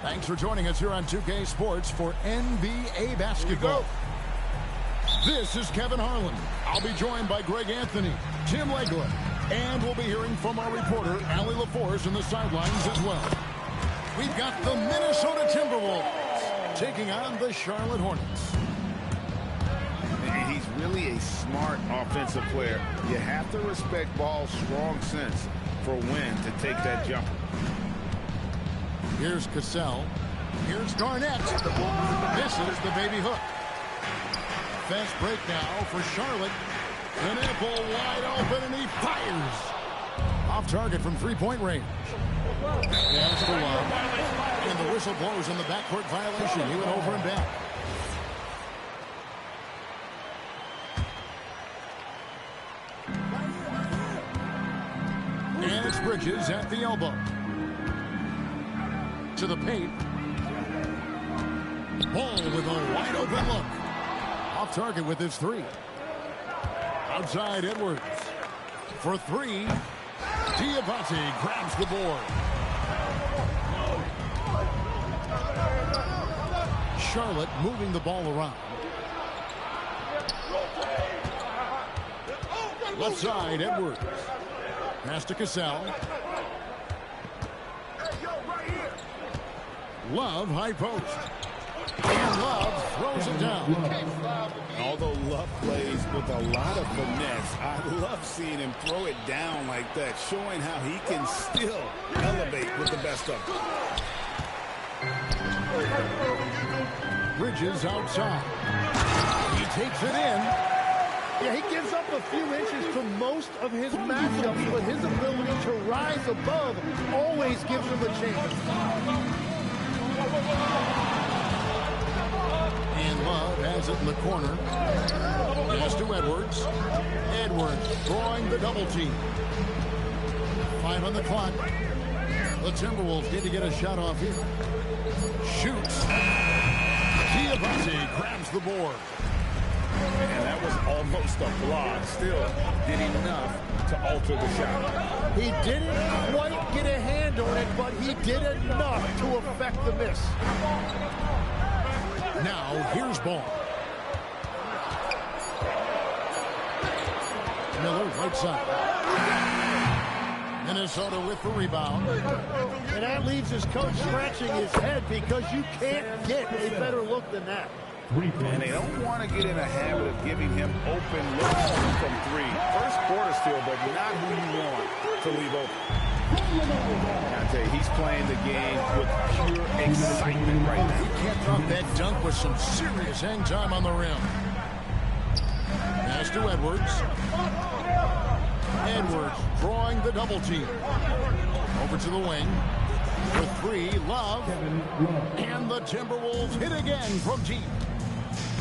Thanks for joining us here on 2K Sports for NBA basketball. This is Kevin Harlan. I'll be joined by Greg Anthony, Tim Legler, and we'll be hearing from our reporter, Allie LaForce, in the sidelines as well. We've got the Minnesota Timberwolves taking on the Charlotte Hornets. And he's really a smart offensive player. You have to respect Ball's strong sense for when to take that jumper. Here's Cassell. Here's Garnett. Misses the baby hook. Fast break now for Charlotte. Knipple wide open, and he fires. Off target from three-point range. That's the Love. And the whistle blows on the backcourt violation. He went over and back. And it's Bridges at the elbow. To the paint. Ball with a wide open look. Off target with his three. Outside Edwards. For three. Diabate grabs the board. Charlotte moving the ball around. Left side Edwards. Pass to Cassell. Love high post. And Love throws it down. And although Love plays with a lot of finesse, I love seeing him throw it down like that, showing how he can still elevate with the best of them. Bridges outside. He takes it in. Yeah, he gives up a few inches to most of his matchups, but his ability to rise above always gives him a chance. And Love has it in the corner. Pass to Edwards. Edwards drawing the double team. 5 on the clock. The Timberwolves need to get a shot off here. Shoots. Diabate grabs the board. And that was almost a block. Still did enough to alter the shot. He didn't quite get a hand on it, but he did enough to affect the miss. Now, here's Ball. Miller, right side. Minnesota with the rebound. And that leaves his coach scratching his head because you can't get a better look than that. And they don't want to get in a habit of giving him open looks from three. First quarter still, but not who you want to leave open. I tell you, he's playing the game with pure excitement right now. He can't drop that dunk with some serious hang time on the rim. Pass to Edwards. Edwards drawing the double team. Over to the wing. For three, Love. And the Timberwolves hit again from deep.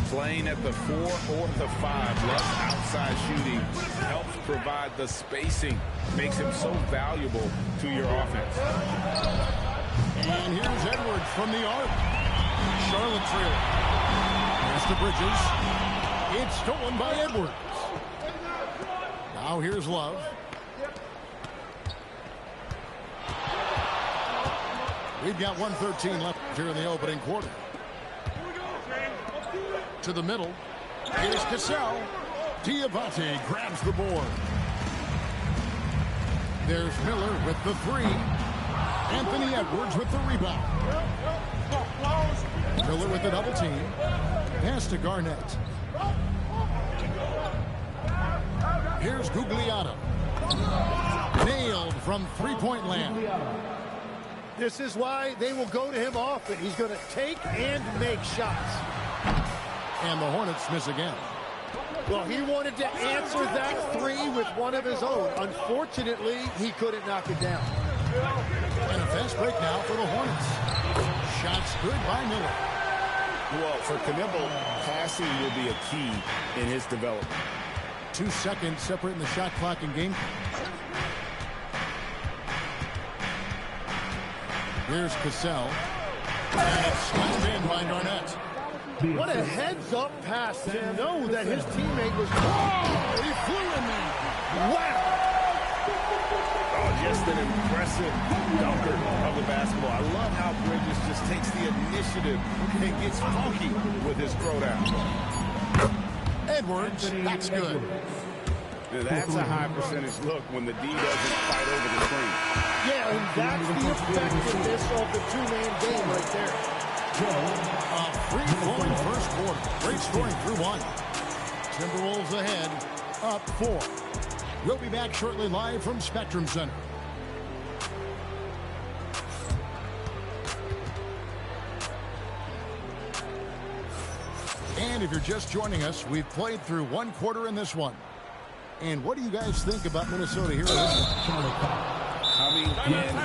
Playing at the 4 or the 5, less outside shooting helps provide the spacing, makes him so valuable to your offense. And here's Edwards from the arc. Charlotte trailing. Pass to Bridges. It's stolen by Edwards. Now here's Love. We've got 1:13 left here in the opening quarter. To the middle. Here's Cassell. Diabate grabs the board. There's Miller with the three. Anthony Edwards with the rebound. Miller with the double team. Pass to Garnett. Here's Gugliotta. Nailed from three-point land. This is why they will go to him often. He's going to take and make shots. And the Hornets miss again. Well, he wanted to answer that three with one of his own. Unfortunately, he couldn't knock it down. And a fast break now for the Hornets. Shots good by Miller. Well, for Knipple, passing will be a key in his development. 2 seconds separating the shot clock and game. Here's Cassell. And it's smashed in by Garnett. What a heads-up pass to know that his teammate was... Oh, he flew in there. Wow! Oh, just an impressive dunker of the basketball. I love how Bridges just takes the initiative and gets funky with his throwdown. Edwards, that's good. That's a high percentage look when the D doesn't fight over the screen. Yeah, and that's the effectiveness of the two-man game right there. A free-flowing first quarter. Great scoring through one. Timberwolves ahead, up 4. We'll be back shortly live from Spectrum Center. And if you're just joining us, we've played through one quarter in this one. And what do you guys think about Minnesota here in this one? Coming in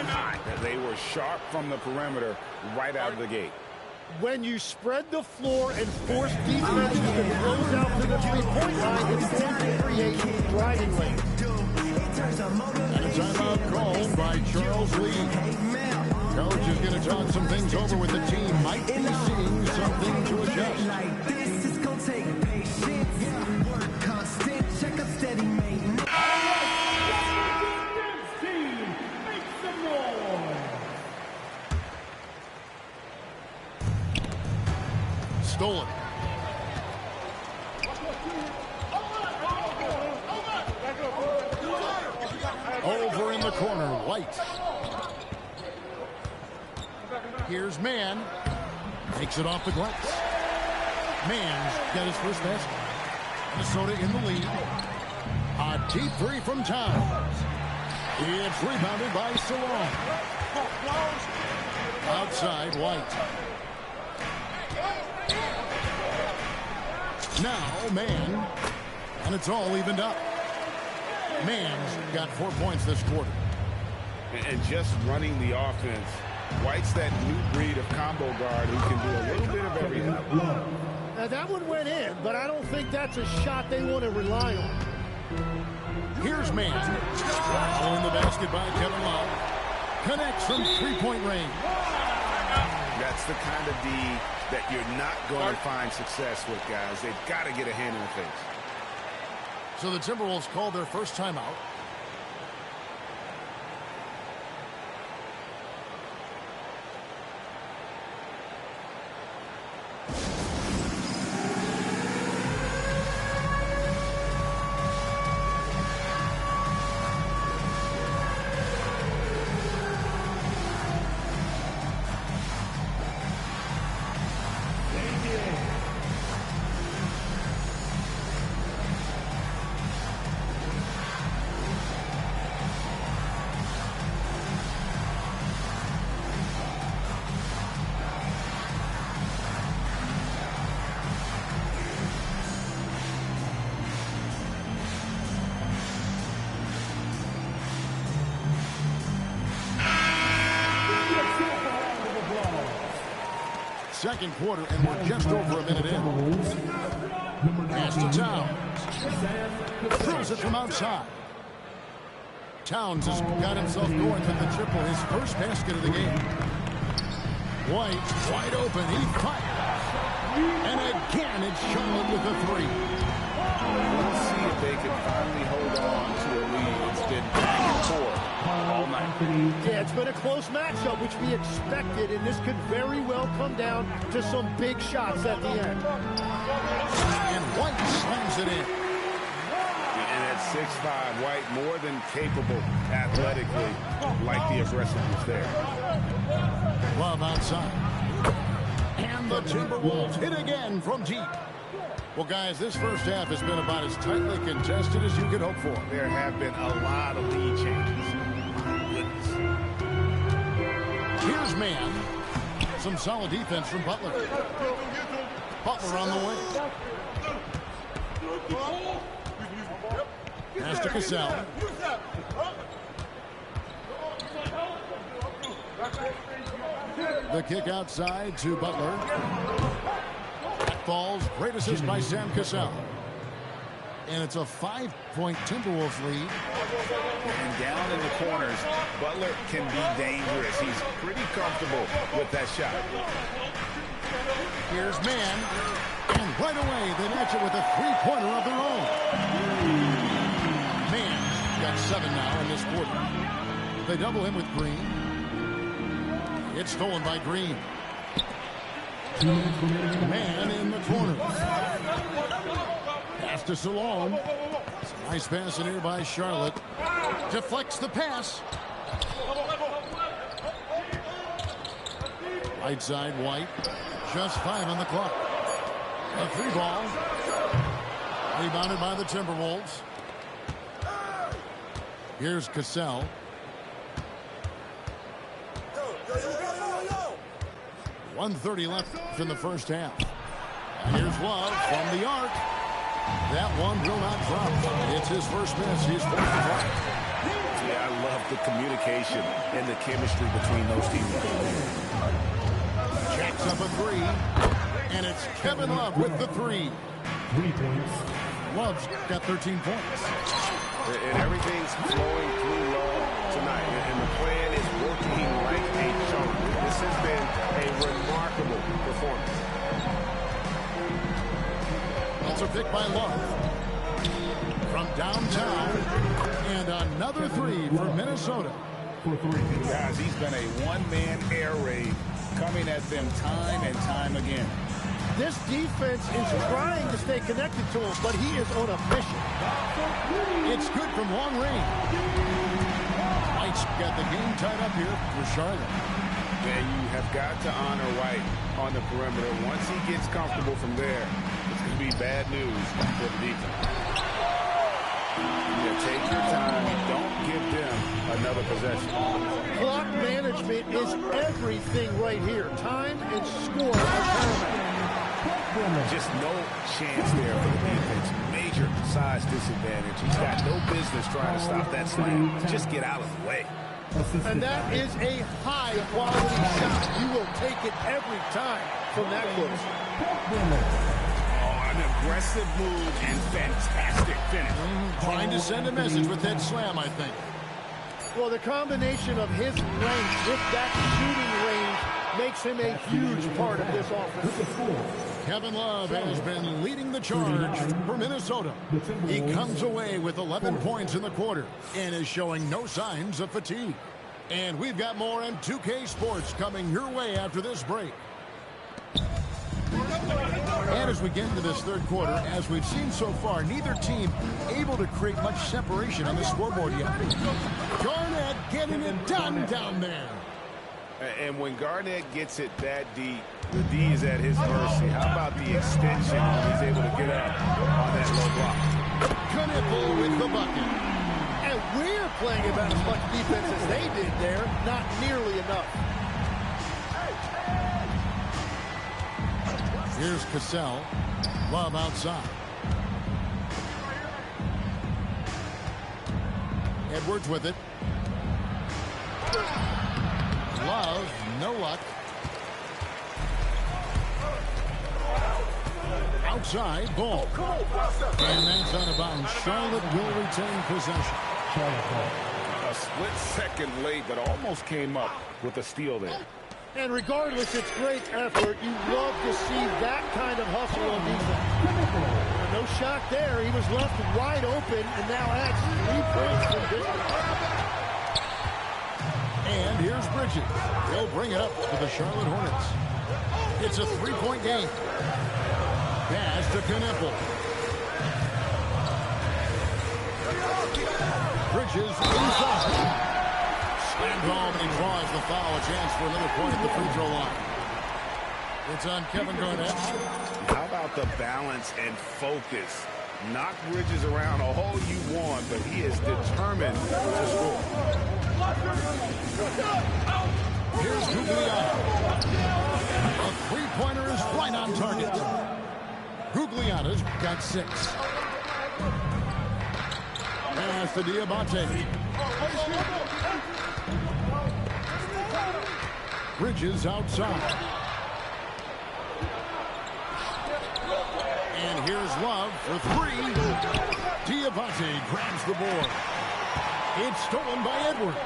hot. They were sharp from the perimeter right out of the gate. When you spread the floor and force defenses to close out to the three-point line, it's going to create driving lanes. And a timeout called by Charles Lee. Coach is going to talk some things over with the team. Might be seeing something to adjust. This is going to take patience, work constant, check up steady maintenance. Stolen. Over in the corner, White. Here's Mann. Takes it off the glass. Mann's got his first basket. Minnesota in the lead. A deep three from Towns. It's rebounded by Salon. Outside, White. Now, Mann. And it's all evened up. Mann's got 4 points this quarter. And just running the offense, White's that new breed of combo guard who can do a little bit of everything. Now, that one went in, but I don't think that's a shot they want to rely on. Here's Mann. Following the basket by Kevin Love. Connects from three-point range. That's the kind of D that you're not going to find success with, guys. They've got to get a hand in the face. So the Timberwolves called their first timeout. Second quarter, and we're just over a minute in. Pass to Towns. Throws it from outside. Towns has got himself going with the triple, his first basket of the game. White, wide open, he fires. And again, it's Charlotte with a three. We'll see if they can finally hold on to a lead instead of back and forth all night. Yeah, it's been a close matchup, which we expected, and this could very well come down to some big shots at the end. And White slams it in. And at 6'5", White more than capable athletically, like the aggressiveness there. Love outside. And the Timberwolves hit again from deep. Well, guys, this first half has been about as tightly contested as you could hope for. There have been a lot of lead changes. Goodness. Here's Mann. Some solid defense from Butler. Butler on the way. Pass to Cassell. The kick outside to Butler. Falls. Great assist by Sam Cassell. And it's a 5-point Timberwolves lead. And down in the corners, Butler can be dangerous. He's pretty comfortable with that shot. Here's Mann. And right away, they match it with a three-pointer of their own. Mann's got 7 now in this quarter. They double him with Green. It's stolen by Green. Man in the corner. Pass to Salone. Nice pass in here by Charlotte. Deflects the pass. Right side, White. Just 5 on the clock. A 3 ball. Rebounded by the Timberwolves. Here's Cassell. .130 left in the first half. And here's Love from the arc. That one will not drop. It's his first miss. He's forced to drop. Yeah, I love the communication and the chemistry between those teammates. Jacks up a 3. And it's Kevin Love with the 3. 3 points. Love's got 13 points. And everything's flowing through Love tonight. And the plan is working like a charm. This has been a remarkable performance. That's a pick by Love. From downtown. And another 3 for Minnesota. For 3. Guys, he's been a one-man air raid coming at them time and time again. This defense is trying to stay connected to him, but he is on a mission. It's good from long range. White's got the game tied up here for Charlotte. Yeah, you have got to honor White on the perimeter. Once he gets comfortable from there, it's going to be bad news for the defense. Yeah, take your time. Don't give them another possession. Clock management is everything right here. Time and score are paramount. Just no chance there for the defense. Major size disadvantage. He's got no business trying to stop that slam. Just get out of the way. And that is a high-quality shot. You will take it every time from that close. Oh, an aggressive move and fantastic finish. Trying to send a message with that slam, I think. Well, the combination of his length with that shooting range makes him a huge part of this offense. Kevin Love has been leading the charge for Minnesota. He comes away with 11 points in the quarter and is showing no signs of fatigue. And we've got more M2K Sports coming your way after this break. And as we get into this third quarter, as we've seen so far, neither team able to create much separation on the scoreboard yet. Garnett getting it done down there. And when Garnett gets it that deep, the D is at his mercy. How about the extension when he's able to get up on that low block? Knippel with the bucket. And we're playing about as much defense as they did there. Not nearly enough. Here's Cassell. Love outside. Edwards with it. Love, no luck. Outside, ball. And that's out of bounds. Charlotte will retain possession. A split second late, but almost came up with a steal there. And regardless, it's great effort. You love to see that kind of hustle on defense. No shot there. He was left wide open and now adds 3 points from distance. And here's Bridges. He'll bring it up for the Charlotte Hornets. It's a 3-point game. Pass to Knippel. Bridges inside. Slammed home and he draws the foul. A chance for another point at the free throw line. It's on Kevin Garnett. How about the balance and focus? Knock Bridges around all you want, but he is determined to score. Here's Guglielmo. A three-pointer is right on target. Guglielmo's got 6. Pass to Diabate. Bridges outside. And here's Love for 3. Diabate grabs the board. It's stolen by Edwards.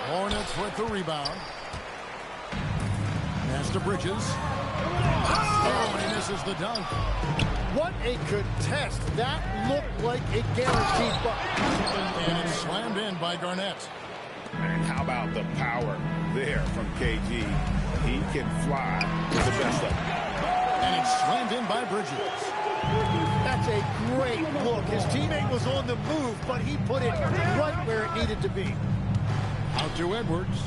Hornets with the rebound. Pass to Bridges. Oh, and he misses the dunk. What a contest. That looked like a guaranteed bucket. And it's slammed in by Garnett. And how about the power there from KG? He can fly with the best of them. And it's slammed in by Bridges. That's a great look. His teammate was on the move, but he put it right where it needed to be. Out to Edwards.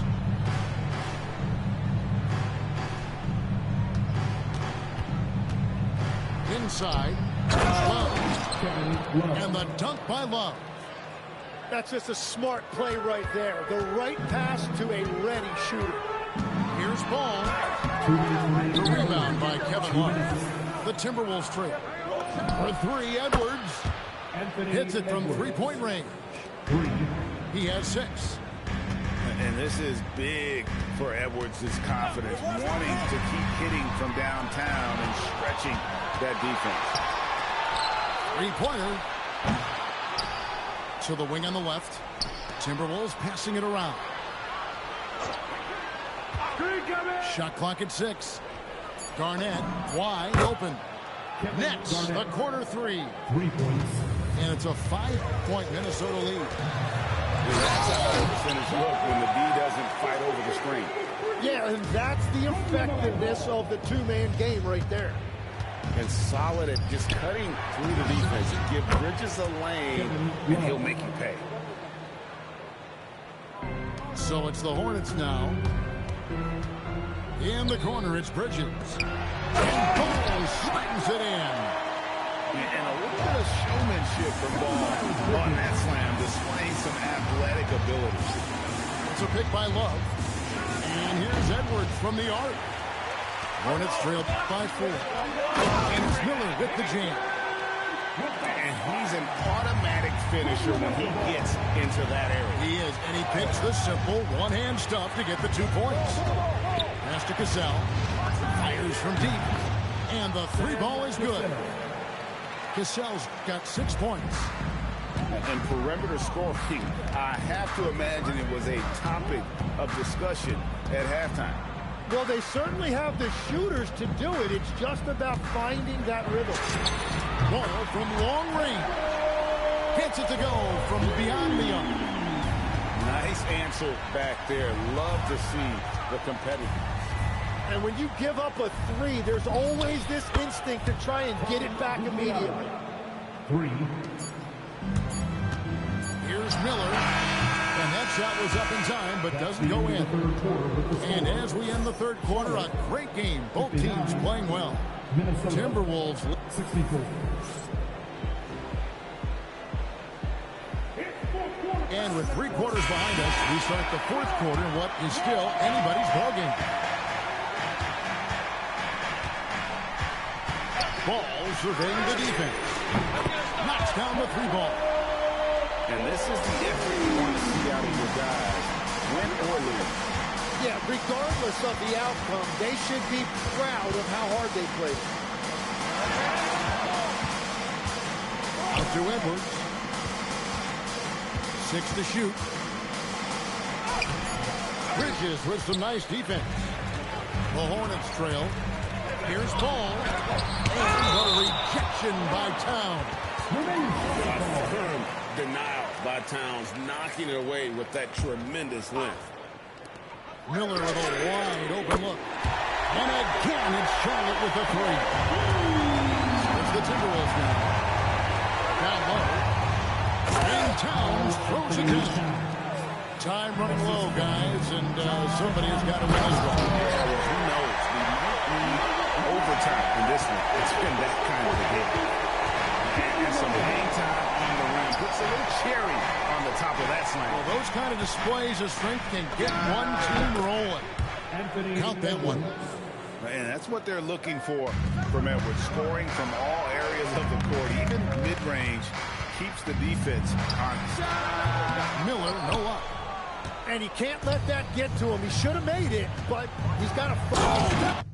Inside. Love. And the dunk by Love. That's just a smart play right there. The right pass to a ready shooter. Here's Ball. The rebound by Kevin Love. The Timberwolves trail. For three, Edwards hits it from three-point range. He has 6. And this is big for Edwards' confidence, wanting to keep hitting from downtown and stretching that defense. Three-pointer to the wing on the left. Timberwolves passing it around. Shot clock at 6. Garnett wide open. Nets a corner 3. 3 points. And it's a 5-point Minnesota lead. That's a high percentage look when the D doesn't fight over the screen. Yeah, and that's the effectiveness of the two-man game right there. And solid at just cutting through the defense. You give Bridges a lane, and he'll make you pay. So it's the Hornets now. In the corner, it's Bridges. And Ball slams it in. And a little bit of showmanship from Ball on that slam, displaying some athletic ability. It's a pick by Love. And here's Edwards from the arc. Hornets trail by 4. And it's Miller with the jam. And he's an automatic finisher when he gets into that area. He is, and he picks the simple one-hand stuff to get the 2 points. Pass to Cassell. Fires from deep. And the 3-ball is good. Cassell's got 6 points. And perimeter scoring, I have to imagine it was a topic of discussion at halftime. Well, they certainly have the shooters to do it. It's just about finding that rhythm. Ball from long range. Gets it to go from beyond the arc. Nice answer back there. Love to see the competitiveness. And when you give up a 3, there's always this instinct to try and get it back immediately. 3. Here's Miller. And that shot was up in time, but doesn't go in. And as we end the third quarter, a great game. Both teams playing well. Timberwolves 64. And with 3 quarters behind us, we start the fourth quarter in what is still anybody's ballgame. Ball surveying the defense. Knocks down the 3-ball. And this is the effort you want to see out of your guys, win or lose. Yeah, regardless of the outcome, they should be proud of how hard they played. Out to Edwards. 6 to shoot. Bridges with some nice defense. The Hornets trail. Here's Ball. And the rejection by Towns. A firm denial by Towns, knocking it away with that tremendous length. Miller with a wide open look. And again, it's Charlotte with a 3. It's the Timberwolves now. Down low. And Towns throws it down. Time running low, guys, and somebody has got to win this one. Yeah, well, who knows? We might need overtime in this one. It's been that kind of a game. And some hang time on the rim. Puts a little cherry on the top of that slam. Well, those kind of displays of strength can get one team rolling. Count that one. And that's what they're looking for from Edwards. Scoring from all areas of the court, even mid-range, keeps the defense honest. Miller, no luck. And he can't let that get to him. He should have made it, but he's got to...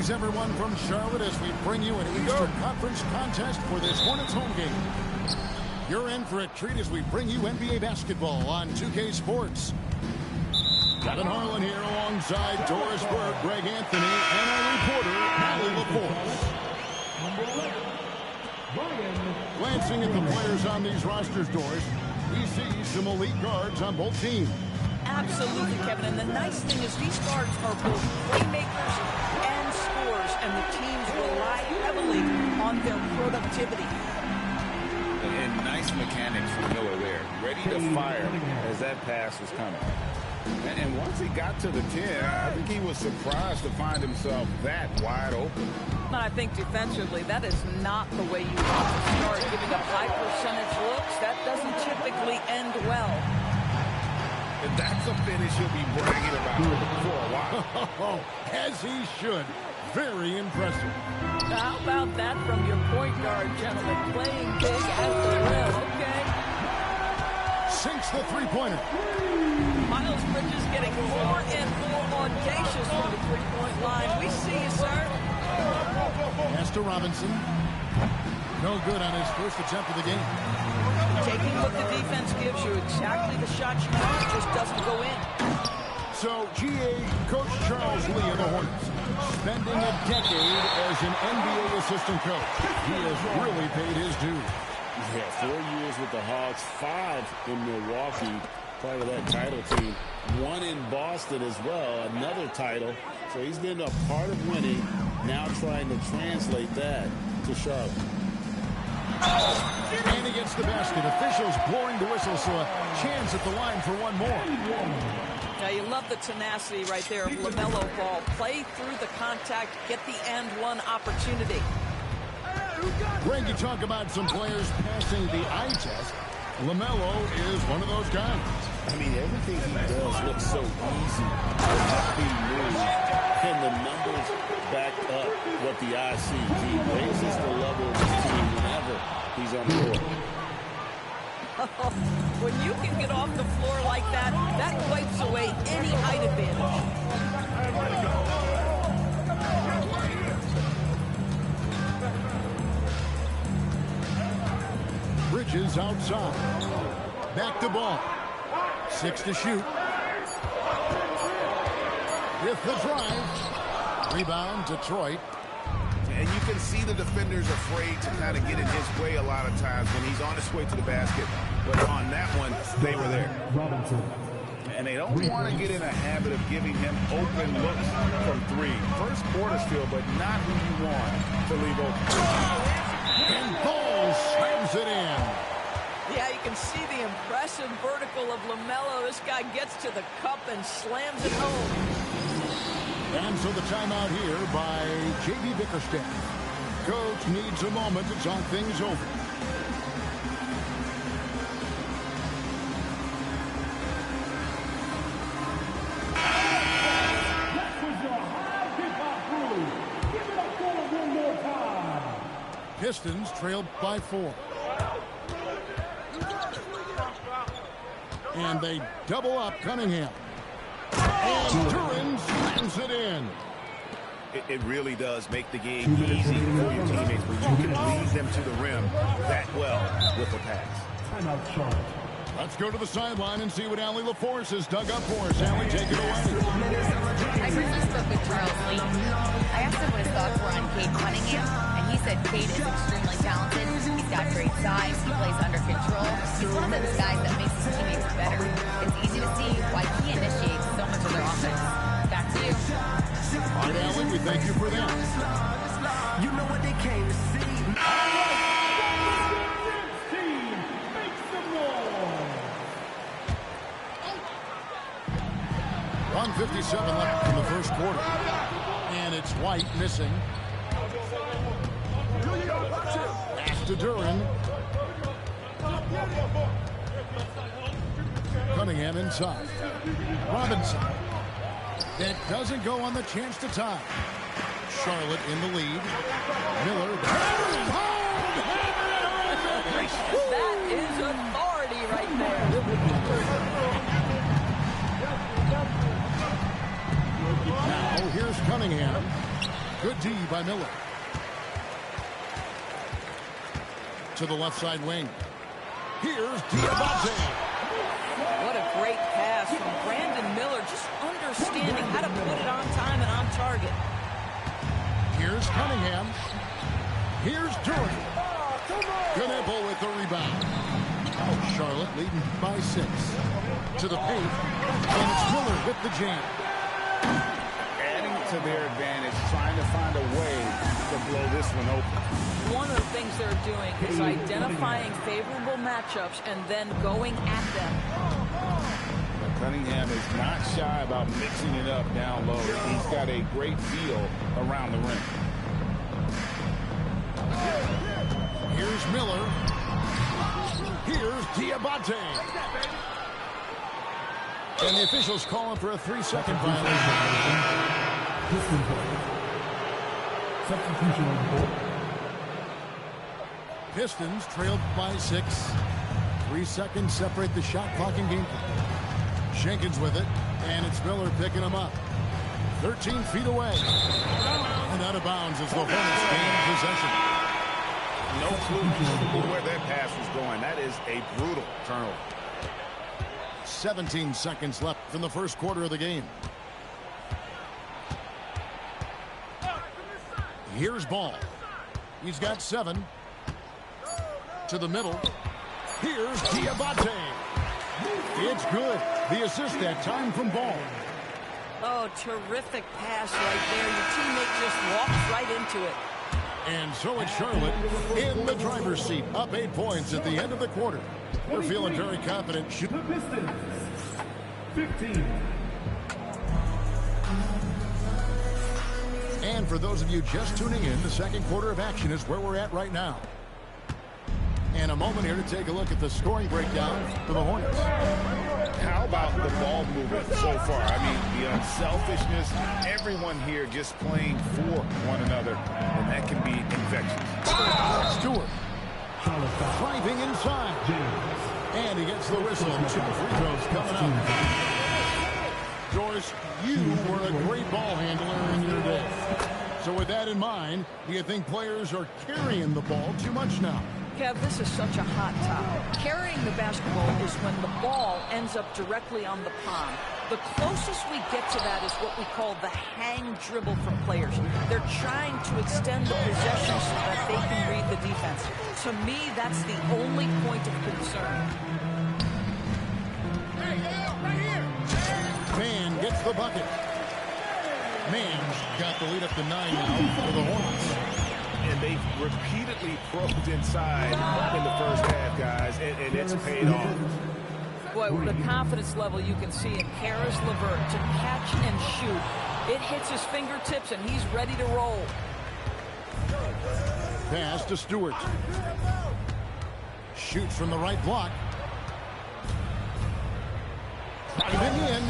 Greetings, everyone, from Charlotte as we bring you an Eastern Conference contest for this Hornets home game. You're in for a treat as we bring you NBA basketball on 2K Sports. Kevin Harlan here alongside Doris Burke, Greg Anthony, and our reporter, Allie LaForce. Glancing at the players on these rosters, Doris, we see some elite guards on both teams. Absolutely, Kevin. And the nice thing is these guards are both playmakers and scorers, and the teams rely heavily on their productivity. And nice mechanics from Miller there. Ready to fire as that pass was coming. And once he got to the 10, I think he was surprised to find himself that wide open. But I think defensively, that is not the way you want to start giving up high percentage looks. That doesn't typically end well. And that's a finish he'll be bragging about for a while. As he should. Very impressive. How about that from your point guard, gentlemen? Playing big at the rim, okay? Sinks the three-pointer. Miles Bridges getting more and more audacious from the three-point line. We see you, sir. Pass to Robinson. No good on his first attempt of the game. Taking what the defense gives you, exactly the shot you want, it just doesn't go in. So, GA Coach Charles Lee of the Hornets, spending a decade as an NBA assistant coach. He has really paid his dues. Yeah, 4 years with the Hawks, 5 in Milwaukee, part of that title team. 1 in Boston as well, another title. So he's been a part of winning, now trying to translate that to Charlotte. And he gets the basket. Officials blowing the whistle, so a chance at the line for one more. Now, you love the tenacity right there of LaMelo Ball. Play through the contact, get the and one opportunity. Greg, you talk about some players passing the eye test. LaMelo is one of those guys. I mean, everything he does looks so easy to just be moved. And the numbers back up what the eye sees. He raises the level of his team whenever he's on the court. When you can get off the floor like that, that wipes away any height advantage. Bridges outside. Back to ball. 6 to shoot. With the drive. Rebound, Detroit. And you can see the defenders afraid to kind of get in his way a lot of times when he's on his way to the basket. But on that one, they were there. Robinson. And they don't want to get in a habit of giving him open looks from 3. First quarter still, but not who you want to leave open. And Ball slams it in. Yeah, you can see the impressive vertical of LaMelo. This guy gets to the cup and slams it home. And so the timeout here by J.B. Bickerstaff. Coach needs a moment to talk things over. That was your high hip-hop groove. Give it up for him one more time. Pistons trailed by 4. And they double up Cunningham. And Turin slams it in. It really does make the game easy for your teammates when you can lead them to the rim that well with a pass. Timeout, Charlotte. Let's go to the sideline and see what Allie LaForce has dug up for us. Allie, take it away. I briefly spoke with Charles Lee. I asked him what his thoughts were on Cade Cunningham, and he said Cade is extremely talented. He's got great size. He plays under control. He's one of those guys that makes his teammates better. It's easy to see why he initiates so much of their offense. Back to you. All right, Allie, we thank you for that. You know what they came to see. Team, make some noise. 1:57 left in the first quarter. And it's White missing. Pass to Duran. Cunningham inside. Robinson. That doesn't go on the chance to tie. Charlotte in the lead. Miller. That is authority right there. Now here's Cunningham. Good D by Miller. To the left side wing. Here's Diabate. What a great pass from Brandon Miller, just understanding how to put it on time and on target. Here's Cunningham. Here's Durant. Gnebel with the rebound. Oh, Charlotte leading by 6. To the paint. And it's Miller with the jam. Adding to their advantage, trying to find a way to blow this one open. One of the things they're doing is identifying favorable matchups and then going at them. Cunningham is not shy about mixing it up down low. He's got a great feel around the rim. Here's Miller. Here's Diabate. And the officials calling for a 3-second violation. Substitution on the board. Pistons trailed by 6. 3 seconds separate the shot clock and game clock. Jenkins with it, and it's Miller picking him up. 13 feet away. And out of bounds as the Hornets gain possession. No clue where that pass was going. That is a brutal turnover. 17 seconds left in the first quarter of the game. Here's Ball. He's got 7. To the middle. Here's Diabate. It's good. The assist that time from Ball. Oh, terrific pass right there. Your teammate just walks right into it. And so it's Charlotte in the driver's seat, up 8 points at the end of the quarter. They're feeling very confident. The Pistons, 15. And for those of you just tuning in, the second quarter of action is where we're at right now. And a moment here to take a look at the scoring breakdown for the Hornets. How about the ball movement so far? I mean, the unselfishness, everyone here just playing for one another, and that can be infectious. Stewart driving inside. And he gets the whistle. 2 free throws coming up. Doris, you were a great ball handler in your day. So with that in mind, do you think players are carrying the ball too much now? Kev, this is such a hot topic. Carrying the basketball is when the ball ends up directly on the palm. The closest we get to that is what we call the hang dribble from players. They're trying to extend the possession so that they can read the defense. To me, that's the only point of concern. Mann gets the bucket. Mann's got the lead up to 9 now for the Hornets. And they've repeatedly probed inside in the first half, guys, and it's paid off. Boy, with the confidence level you can see in Karis LeVert to catch and shoot. It hits his fingertips, and he's ready to roll. Pass to Stewart. Shoots from the right block. Driving in.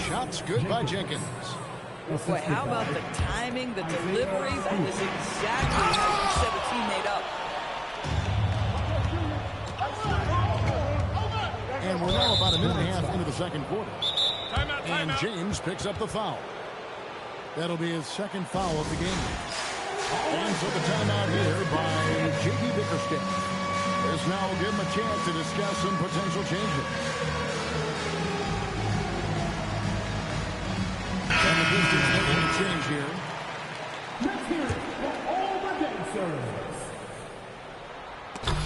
Shots good by Jenkins. Boy, how about the timing, the delivery? That is exactly how you set a teammate up. And we're now about a minute and a half into the second quarter. And James picks up the foul. That'll be his second foul of the game. And so the timeout here by J.D. Bickerstaff. This now will give him a chance to discuss some potential changes. And the Pistons making a change here. Let's hear it for all the dancers.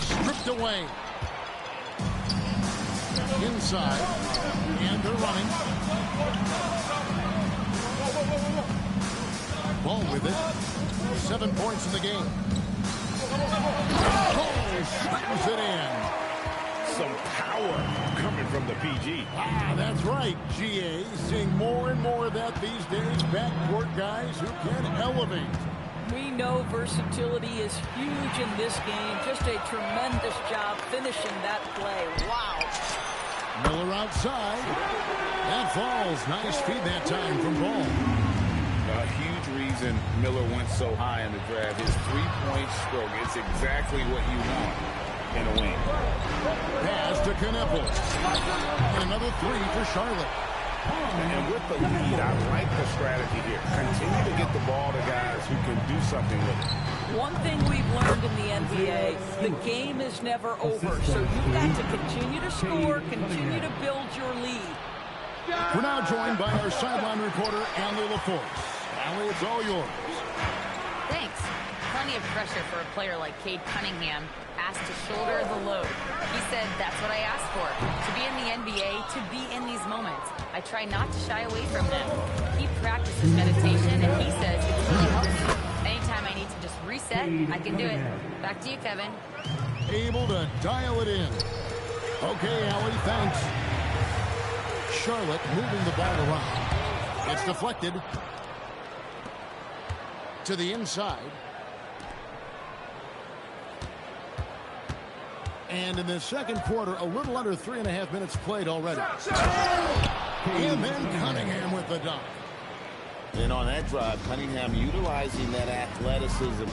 Stripped away. Inside. And they're running. Ball with it. 7 points in the game. Oh, slams it in. Some power coming from the PG. Ah, that's right, GA. Seeing more and more of that these days. Backcourt guys who can elevate. We know versatility is huge in this game. Just a tremendous job finishing that play. Wow. Miller outside. That falls. Nice feed that time from Ball. A huge reason Miller went so high in the draft. His three-point stroke. It's exactly what you want in a wing. Pass to Gnebel. And another 3 for Charlotte. And with the lead, I like the strategy here. Continue to get the ball to guys who can do something with it. One thing we've learned in the NBA, the game is never over. So you've got to continue to score, continue to build your lead. We're now joined by our sideline reporter, Allie LaForce. Allie, it's all yours. Thanks. Plenty of pressure for a player like Cade Cunningham, asked to shoulder the load. He said, that's what I asked for, to be in the NBA, to be in these moments. I try not to shy away from them. He practices meditation, and he says it really helps me. Anytime I need to just reset, I can do it. Back to you, Kevin. Able to dial it in. Okay, Allie, thanks. Charlotte moving the ball around. It's deflected to the inside. And in the second quarter, a little under 3.5 minutes played already. And then Cunningham with the dunk. And on that drive, Cunningham utilizing that athleticism,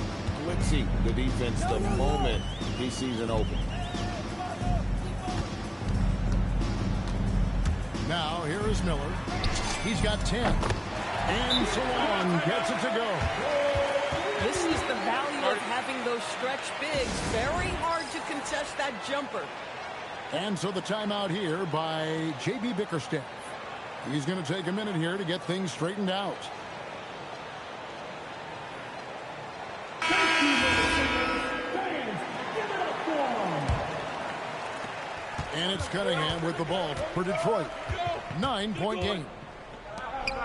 blitzing the defense the moment he sees an open. Now, here is Miller. He's got 10. And Salon gets it to go. This is the value of having those stretch bigs. Very hard to contest that jumper. And so the timeout here by J.B. Bickerstaff. He's going to take a minute here to get things straightened out. And it's Cunningham with the ball for Detroit. 9-point game.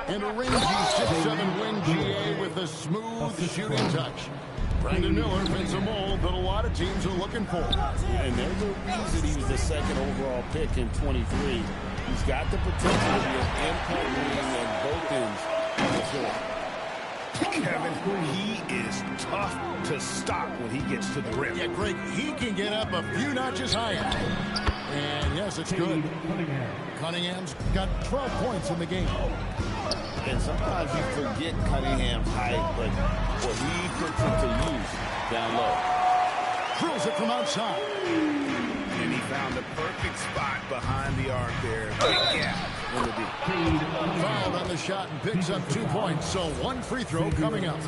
And a rangy 6-7 win GA with a smooth shooting touch. Brandon Miller fits a mold that a lot of teams are looking for. And there's a reason he was the second overall pick in 23. He's got the potential to be an impact wing on both ends of the floor. Kevin, he is tough to stop when he gets to the rim. Yeah, Greg, he can get up a few notches higher. And yes, it's good. Cunningham's got 12 points in the game. And sometimes you forget Cunningham's height, but what he puts it to use down low. Drills it from outside. And he found the perfect spot behind the arc there. Big gap in the deep. Fouled on the shot and picks up 2 points. So one free throw coming up.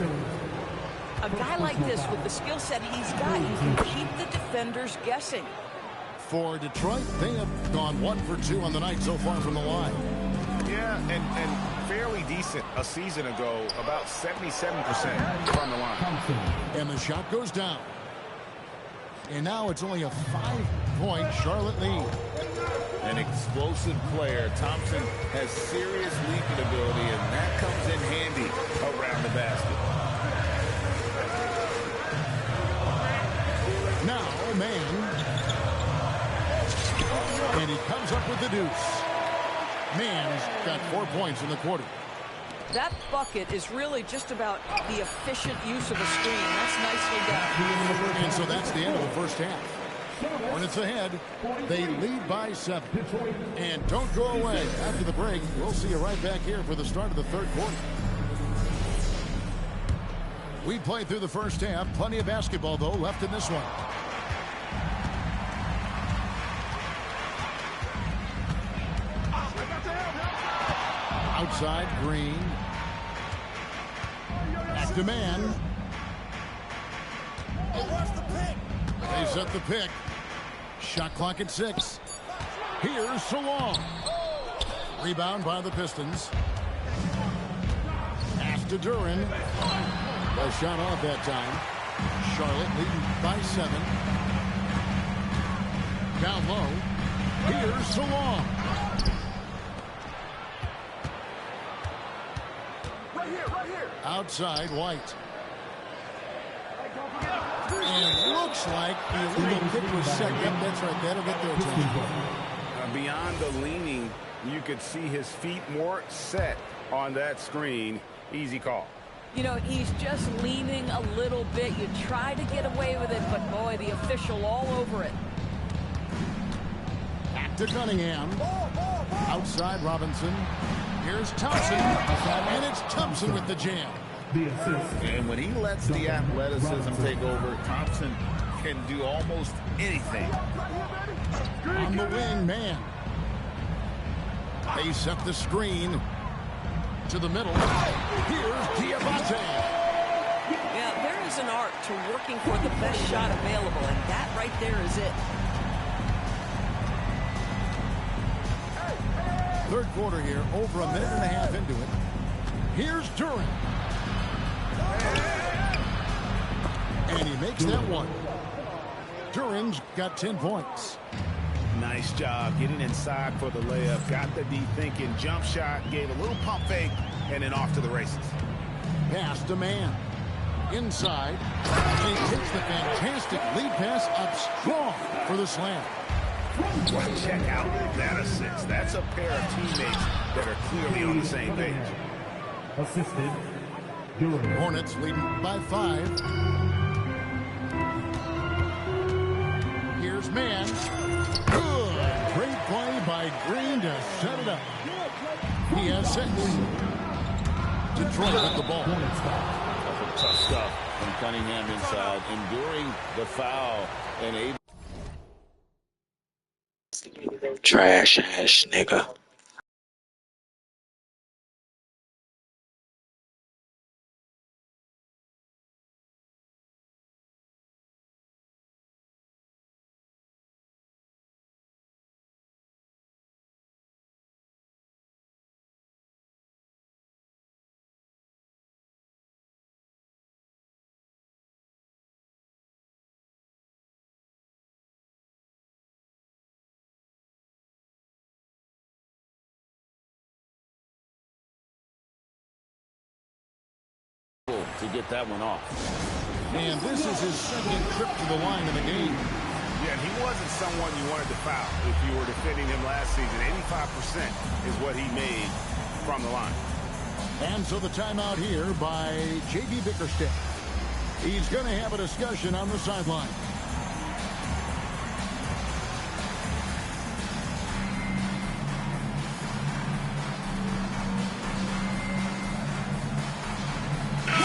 A guy like this, with the skill set he's got, he can keep the defenders guessing. For Detroit, they have gone 1 for 2 on the night so far from the line. Yeah, and fairly decent a season ago, about 77% from the line. And the shot goes down. And now it's only a 5-point Charlotte lead. An explosive player. Thompson has serious leaping ability, and that comes in handy around the basket. Now, man. And he comes up with the deuce. Man's got 4 points in the quarter. That bucket is really just about the efficient use of a screen. That's nicely done. And so that's the end of the first half. Hornets ahead. They lead by 7. And don't go away. After the break, we'll see you right back here for the start of the third quarter. We played through the first half. Plenty of basketball, though, left in this one. Outside, Green. Back to man. They set the pick. Shot clock at 6. Here's Salon. Rebound by the Pistons. Pass to Duran. The shot off that time. Charlotte leading by 7. Down low. Here's Salon. Outside, White. And looks like the illegal kick was set. Yep, that's right. That'll get their attention. Beyond the leaning, you could see his feet more set on that screen. Easy call. You know, he's just leaning a little bit. You try to get away with it, but boy, the official all over it. Back to Cunningham. Outside, Robinson. Here's Thompson, and it's Thompson with the jam. And when he lets the athleticism take over, Thompson can do almost anything. On the wing, man. They set the screen to the middle. Here's Diabate. Yeah, there is an art to working for the best shot available, and that right there is it. Third quarter here, over a minute and a half into it. Here's Durant. And he makes that one. Durant's got 10 points. Nice job getting inside for the layup. Got the D thinking. Jump shot, gave a little pump fake, and then off to the races. Pass to man. Inside. And he takes the fantastic lead pass up strong for the slam. Check out that assist. That's a pair of teammates that are clearly on the same page. Assisted. Hornets leading by 5. Here's man. Good. Great play by Green to set it up. He has 6. Detroit with the ball. That's tough stuff from Cunningham inside, enduring the foul and able. Trash ass nigga. To get that one off. And this is his second trip to the line in the game. Yeah, he wasn't someone you wanted to foul if you were defending him last season. 85% is what he made from the line. And so the timeout here by J.B. Bickerstaff. He's going to have a discussion on the sideline.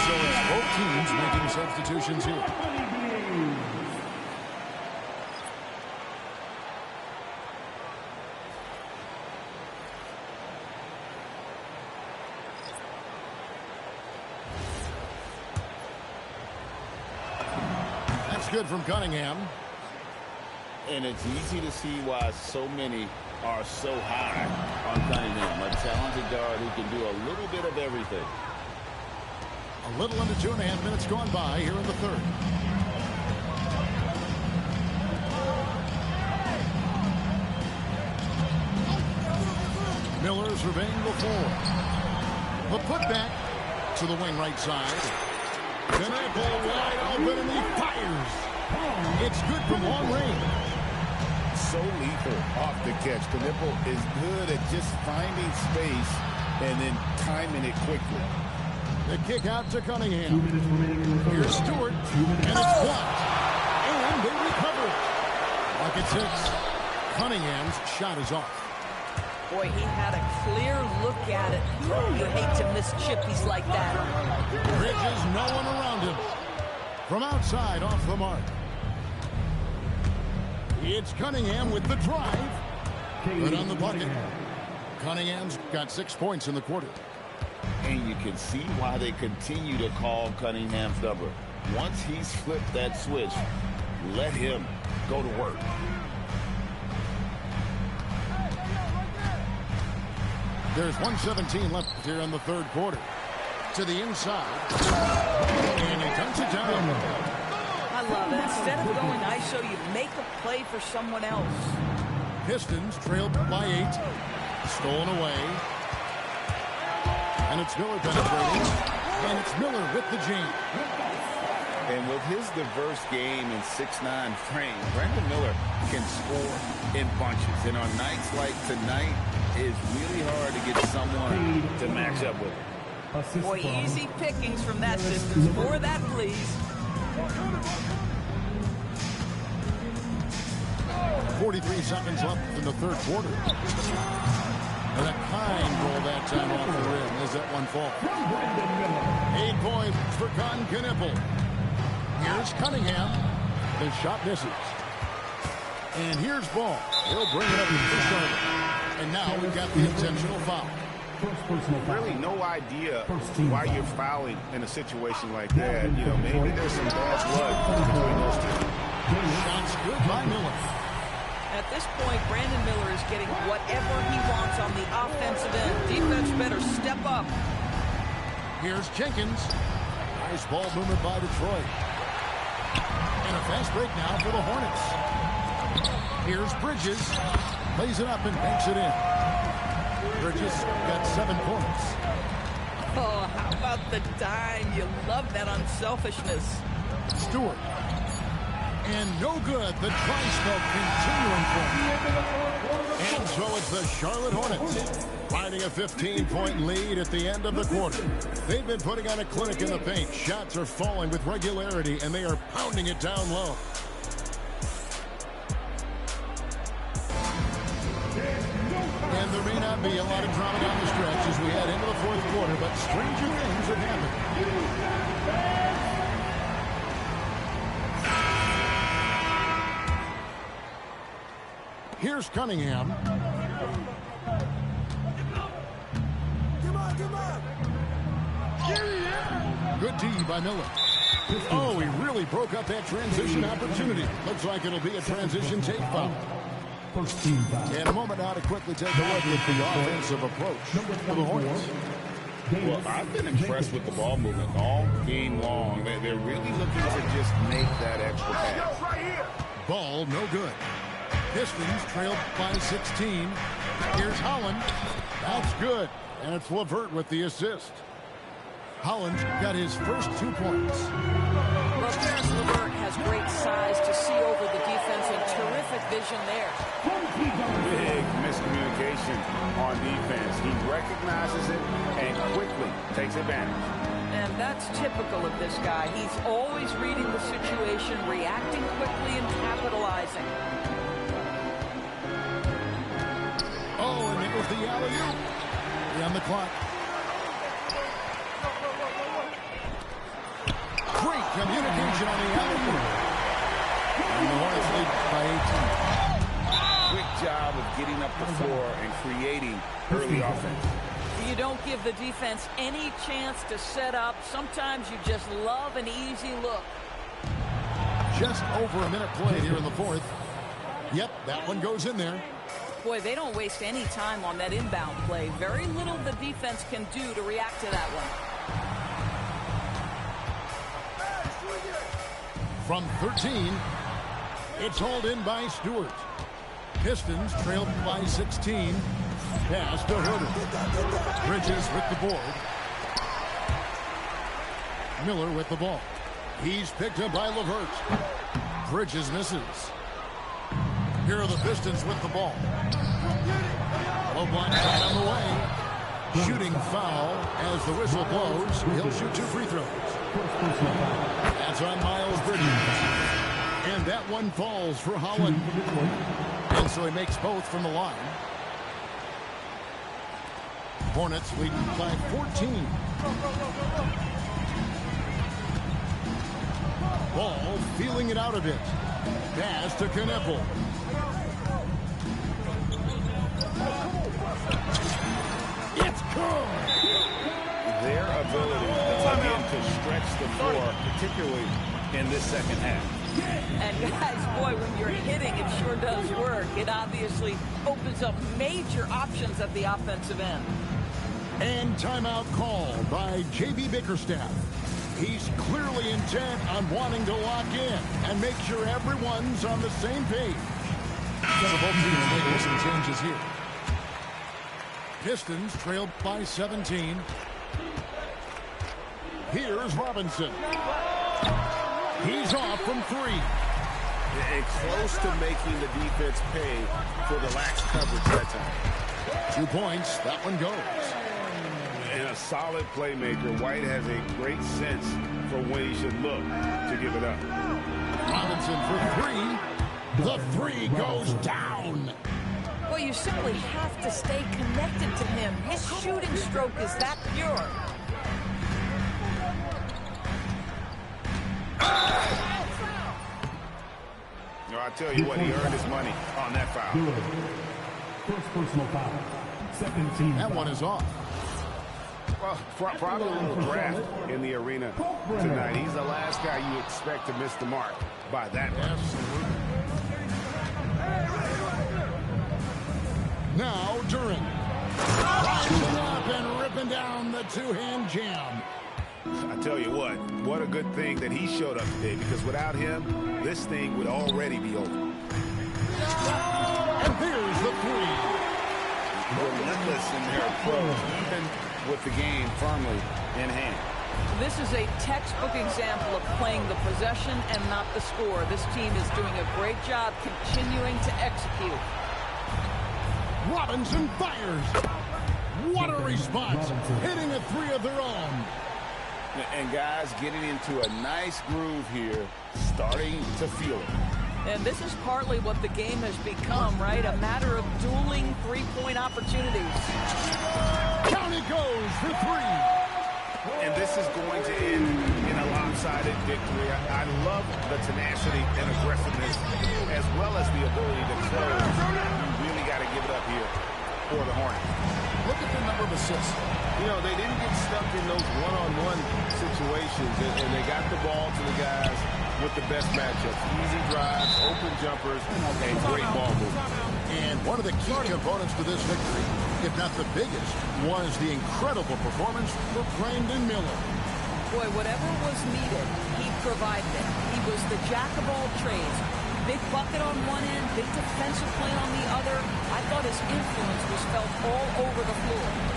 So it's both teams making substitutions here. That's good from Cunningham. And it's easy to see why so many are so high on Cunningham. A talented guard who can do a little bit of everything. A little under 2.5 minutes gone by here in the third. Miller surveying the floor. The putback to the wing right side. Knuckle wide open and he fires. It's good from long range. So lethal off the catch. Knipple is good at just finding space and then timing it quickly. The kick out to Cunningham. Here's Stewart. And it's blocked. And they recover it. Bucket 6. Cunningham's shot is off. Boy, he had a clear look at it. Oh, you hate to miss chippies like that. Bridges, no one around him. From outside, off the mark. It's Cunningham with the drive. But on the bucket. Cunningham's got 6 points in the quarter. And you can see why they continue to call Cunningham's number. Once he's flipped that switch, let him go to work. There's 1:17 left here in the third quarter. To the inside. And he dunks it down. I love it. Instead of going ISO, you make a play for someone else. Pistons trailed by 8. Stolen away. And it's Miller penetrating. And it's Miller with the jam. And with his diverse game and 6'9" frame, Brandon Miller can score in bunches. And on nights like tonight, it's really hard to get someone to match up with him. Boy, easy pickings from that distance. More of that, please. 43 seconds left in the third quarter. And a kind roll that time off the rim as that one falls. 8 points for Knipple. Here's Cunningham. The shot misses. And here's Ball. He'll bring it up for Charlotte. And now we've got the intentional foul. Really no idea why you're fouling in a situation like that. You know, maybe there's some bad blood between those two. Shots good by Miller. At this point, Brandon Miller is getting whatever he wants on the offensive end. Defense better step up. Here's Jenkins. Nice ball movement by Detroit. And a fast break now for the Hornets. Here's Bridges. Lays it up and banks it in. Bridges got 7 points. Oh, how about the dime? You love that unselfishness. Stewart. And no good. The tri-smoke continuing for him. And so it's the Charlotte Hornets finding a 15-point lead at the end of the quarter. They've been putting on a clinic in the paint. Shots are falling with regularity, and they are pounding it down low. And there may not be a lot of drama down the stretch as we head into the fourth quarter, but stranger things have happened. Here's Cunningham. Good D by Miller. Oh, he really broke up that transition opportunity. Looks like it'll be a transition take foul. And a moment now to quickly take a look at the offensive approach for the Hornets. Well, I've been impressed with the ball movement all game long. They're really looking to just make that extra pass. Ball no good. Pistons trailed by 16. Here's Holland. That's good. And it's LeVert with the assist. Holland got his first 2 points. Well, Terrence LeVert has great size to see over the defense and terrific vision there. Big miscommunication on defense. He recognizes it and quickly takes advantage. And that's typical of this guy. He's always reading the situation, reacting quickly, and capitalizing. Oh, and there's the alley-oop. On the clock. Great communication on the alley-oop. And the Hornets lead by 18. Quick job of getting up the floor and creating early offense. You don't give the defense any chance to set up. Sometimes you just love an easy look. Just over a minute played here in the fourth. Yep, that one goes in there. Boy, they don't waste any time on that inbound play. Very little the defense can do to react to that one. From 13, it's hauled in by Stewart. Pistons trailed by 16. Pass to Herter. Bridges with the board. Miller with the ball. He's picked up by LeVert. Bridges misses. Here are the Pistons with the ball. Low blind shot on the way. Shooting foul as the whistle blows. He'll shoot 2 free throws. That's on Miles Bridges. And that one falls for Holland. And so he makes both from the line. Hornets leading by 14. Ball feeling it out a bit. Pass to Kneppel. It's good. Their ability again to stretch the floor, particularly in this second half. And guys, boy, when you're hitting, it sure does work. It obviously opens up major options at the offensive end. And timeout called by J.B. Bickerstaff. He's clearly intent on wanting to lock in and make sure everyone's on the same page. So both teams making some changes here. Pistons trailed by 17. Here's Robinson. He's off from 3. And close to making the defense pay for the lax coverage that time. 2 points. That one goes. And a solid playmaker. White has a great sense for when he should look to give it up. Robinson for 3. The 3 goes down. Well, you simply have to stay connected to him. His shooting stroke is that pure. No, I tell you what, he earned his money on that foul. First personal foul. Second team That foul. one is off. Well, probably a little draft in the arena tonight. He's the last guy you expect to miss the mark by that much. Absolutely. Now, Duran. Rising up and ripping down the two-hand jam. I tell you what a good thing that he showed up today, because without him, this thing would already be over. And there's the three. Relentless in their approach, even with the game firmly in hand. This is a textbook example of playing the possession and not the score. This team is doing a great job continuing to execute. Robinson fires. What a response. Hitting a three of their own. And guys getting into a nice groove here, starting to feel it. And this is partly what the game has become, right? A matter of dueling three-point opportunities. Down it goes for three. And this is going to end in a lopsided victory. I love the tenacity and aggressiveness, as well as the ability to close. You really got to give it up here for the Hornets. Look at the number of assists. You know, they didn't get stuck in those one-on-one situations, and they got the ball to the guys with the best matchups. Easy drives, open jumpers, and great ball movement. And one of the key components to this victory, if not the biggest, was the incredible performance for Brandon Miller. Boy, whatever was needed, he provided it. He was the jack of all trades. Big bucket on one end, big defensive play on the other. I thought his influence was felt all over the floor.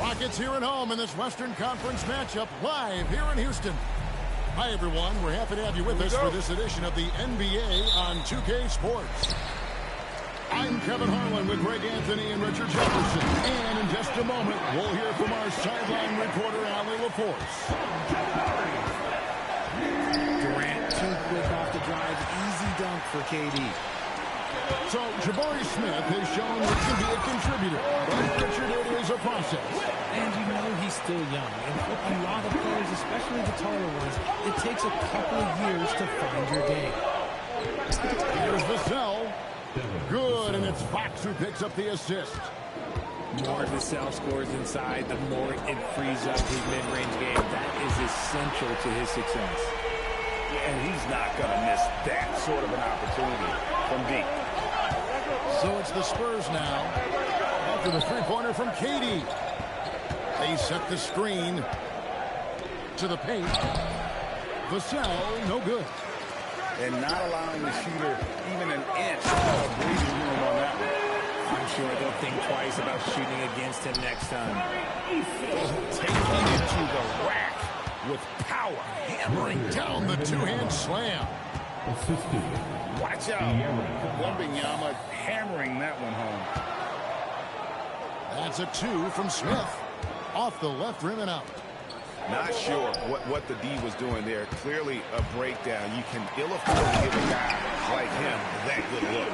Rockets here at home in this Western Conference matchup, live here in Houston. Hi, everyone. We're happy to have you with us for this edition of the NBA on 2K Sports. I'm Kevin Harlan with Greg Anthony and Richard Jefferson. And in just a moment, we'll hear from our sideline reporter, Allie LaForce. Durant, too quick off the drive. Easy dunk for KD. So, Jabari Smith has shown he can be a contributor. But, Richard, it is a process. And you know he's still young. And for a lot of players, especially the taller ones, it takes a couple of years to find your game. Here's Vassell. Good, and it's Fox who picks up the assist. The more Vassell scores inside, the more it frees up his mid-range game. That is essential to his success. And he's not going to miss that sort of an opportunity from deep. So it's the Spurs now. After the three-pointer from KD. They set the screen to the paint. Vassell, no good. And not allowing the shooter even an inch of breathing room on that one. I'm sure they'll think twice about shooting against him next time. Taking it to the rack with power. Hammering down the two-hand slam. Watch out. Wembanyama hammering that one home. That's a 2 from Smith. Off the left rim and out. Not sure what the D was doing there. Clearly a breakdown. You can ill afford to give a guy like him that good look.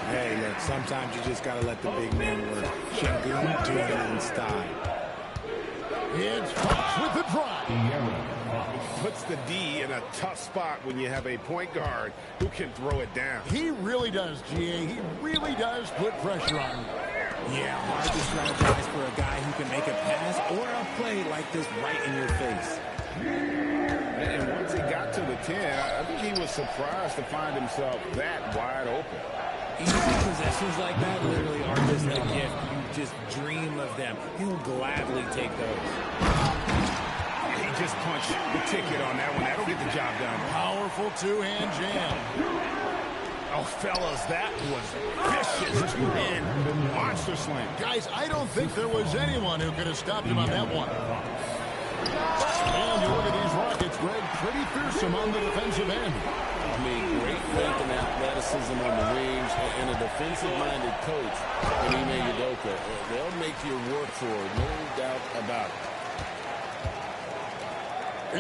Hey, look, sometimes you just got to let the big man work. Şengün doing it in style. It's Fox with the drive. Puts the D in a tough spot when you have a point guard who can throw it down. He really does, GA. He really does put pressure on him. Yeah, hard to strategize for a guy who can make a pass or a play like this right in your face. And once he got to the 10, I think he was surprised to find himself that wide open. Easy possessions like that literally are just a gift. You just dream of them. He'll gladly take those. He just punched the ticket on that one. That'll get the job done. Powerful two-hand jam. Oh, fellas, that was vicious and monster slam. Guys, I don't think there was anyone who could have stopped him on that one. And you look at these Rockets, Greg, pretty fearsome on the defensive end. I mean, great length and athleticism on the wings, and a defensive-minded coach in Ime Udoka. They'll make you work for it, no doubt about it.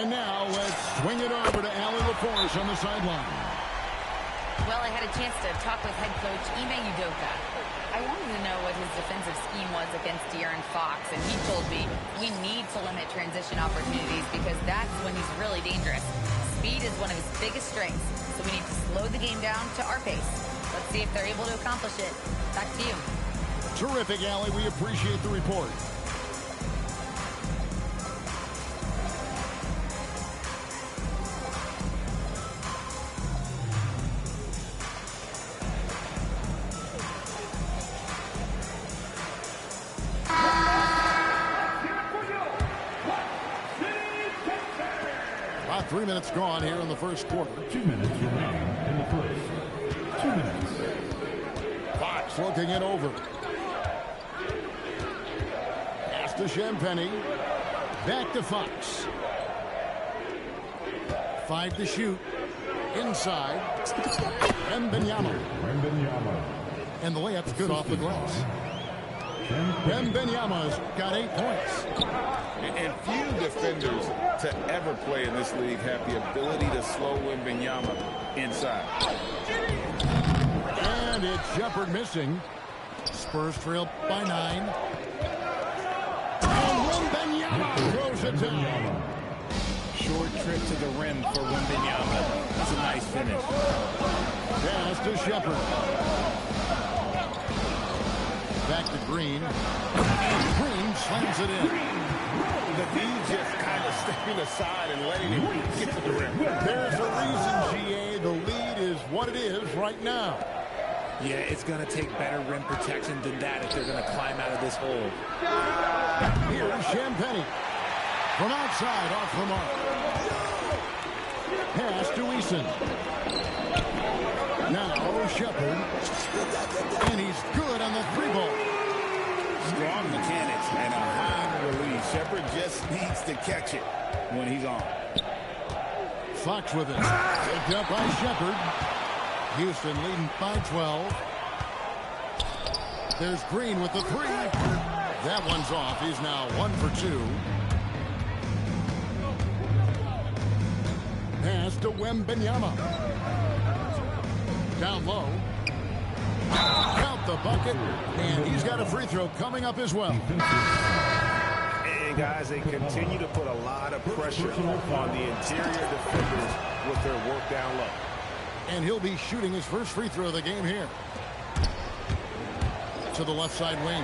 And now let's swing it over to Allie LaForce on the sideline. Well, I had a chance to talk with head coach Ime Udoka. I wanted to know what his defensive scheme was against De'Aaron Fox, and he told me we need to limit transition opportunities because that's when he's really dangerous. Speed is one of his biggest strengths, so we need to slow the game down to our pace. Let's see if they're able to accomplish it. Back to you. Terrific, Allie. We appreciate the report. About 3 minutes gone here in the first quarter. 2 minutes remaining in the first. 2 minutes. Fox looking it over. Pass to Champagnie. Back to Fox. 5 to shoot. Inside. Wembanyama. And the layup's good off the glass. Wembanyama's got 8 points. And few defenders to ever play in this league have the ability to slow Wembanyama inside. And it's Shepard missing. Spurs trail by 9. And Wembanyama throws it down. Short trip to the rim for Wembanyama. That's a nice finish. Pass to Shepard. Back to Green. And Green slams it in. The D just kind of stepping aside and letting him get to the rim. There's a reason, GA. The lead is what it is right now. Yeah, it's going to take better rim protection than that if they're going to climb out of this hole. Here's Champagnie. From outside, off the mark. Pass to Eason. Now Shepard. And he's good on the 3-ball. Strong mechanics and a high release. Shepard just needs to catch it when he's on. Fox with it. Picked up by Shepard. Houston leading by 12. There's Green with the 3. That one's off. He's now 1 for 2. Pass to Wembanyama. Down low. Count the bucket. And he's got a free throw coming up as well. And guys, they continue to put a lot of pressure on the interior defenders with their work down low. And he'll be shooting his first free throw of the game here. To the left side wing.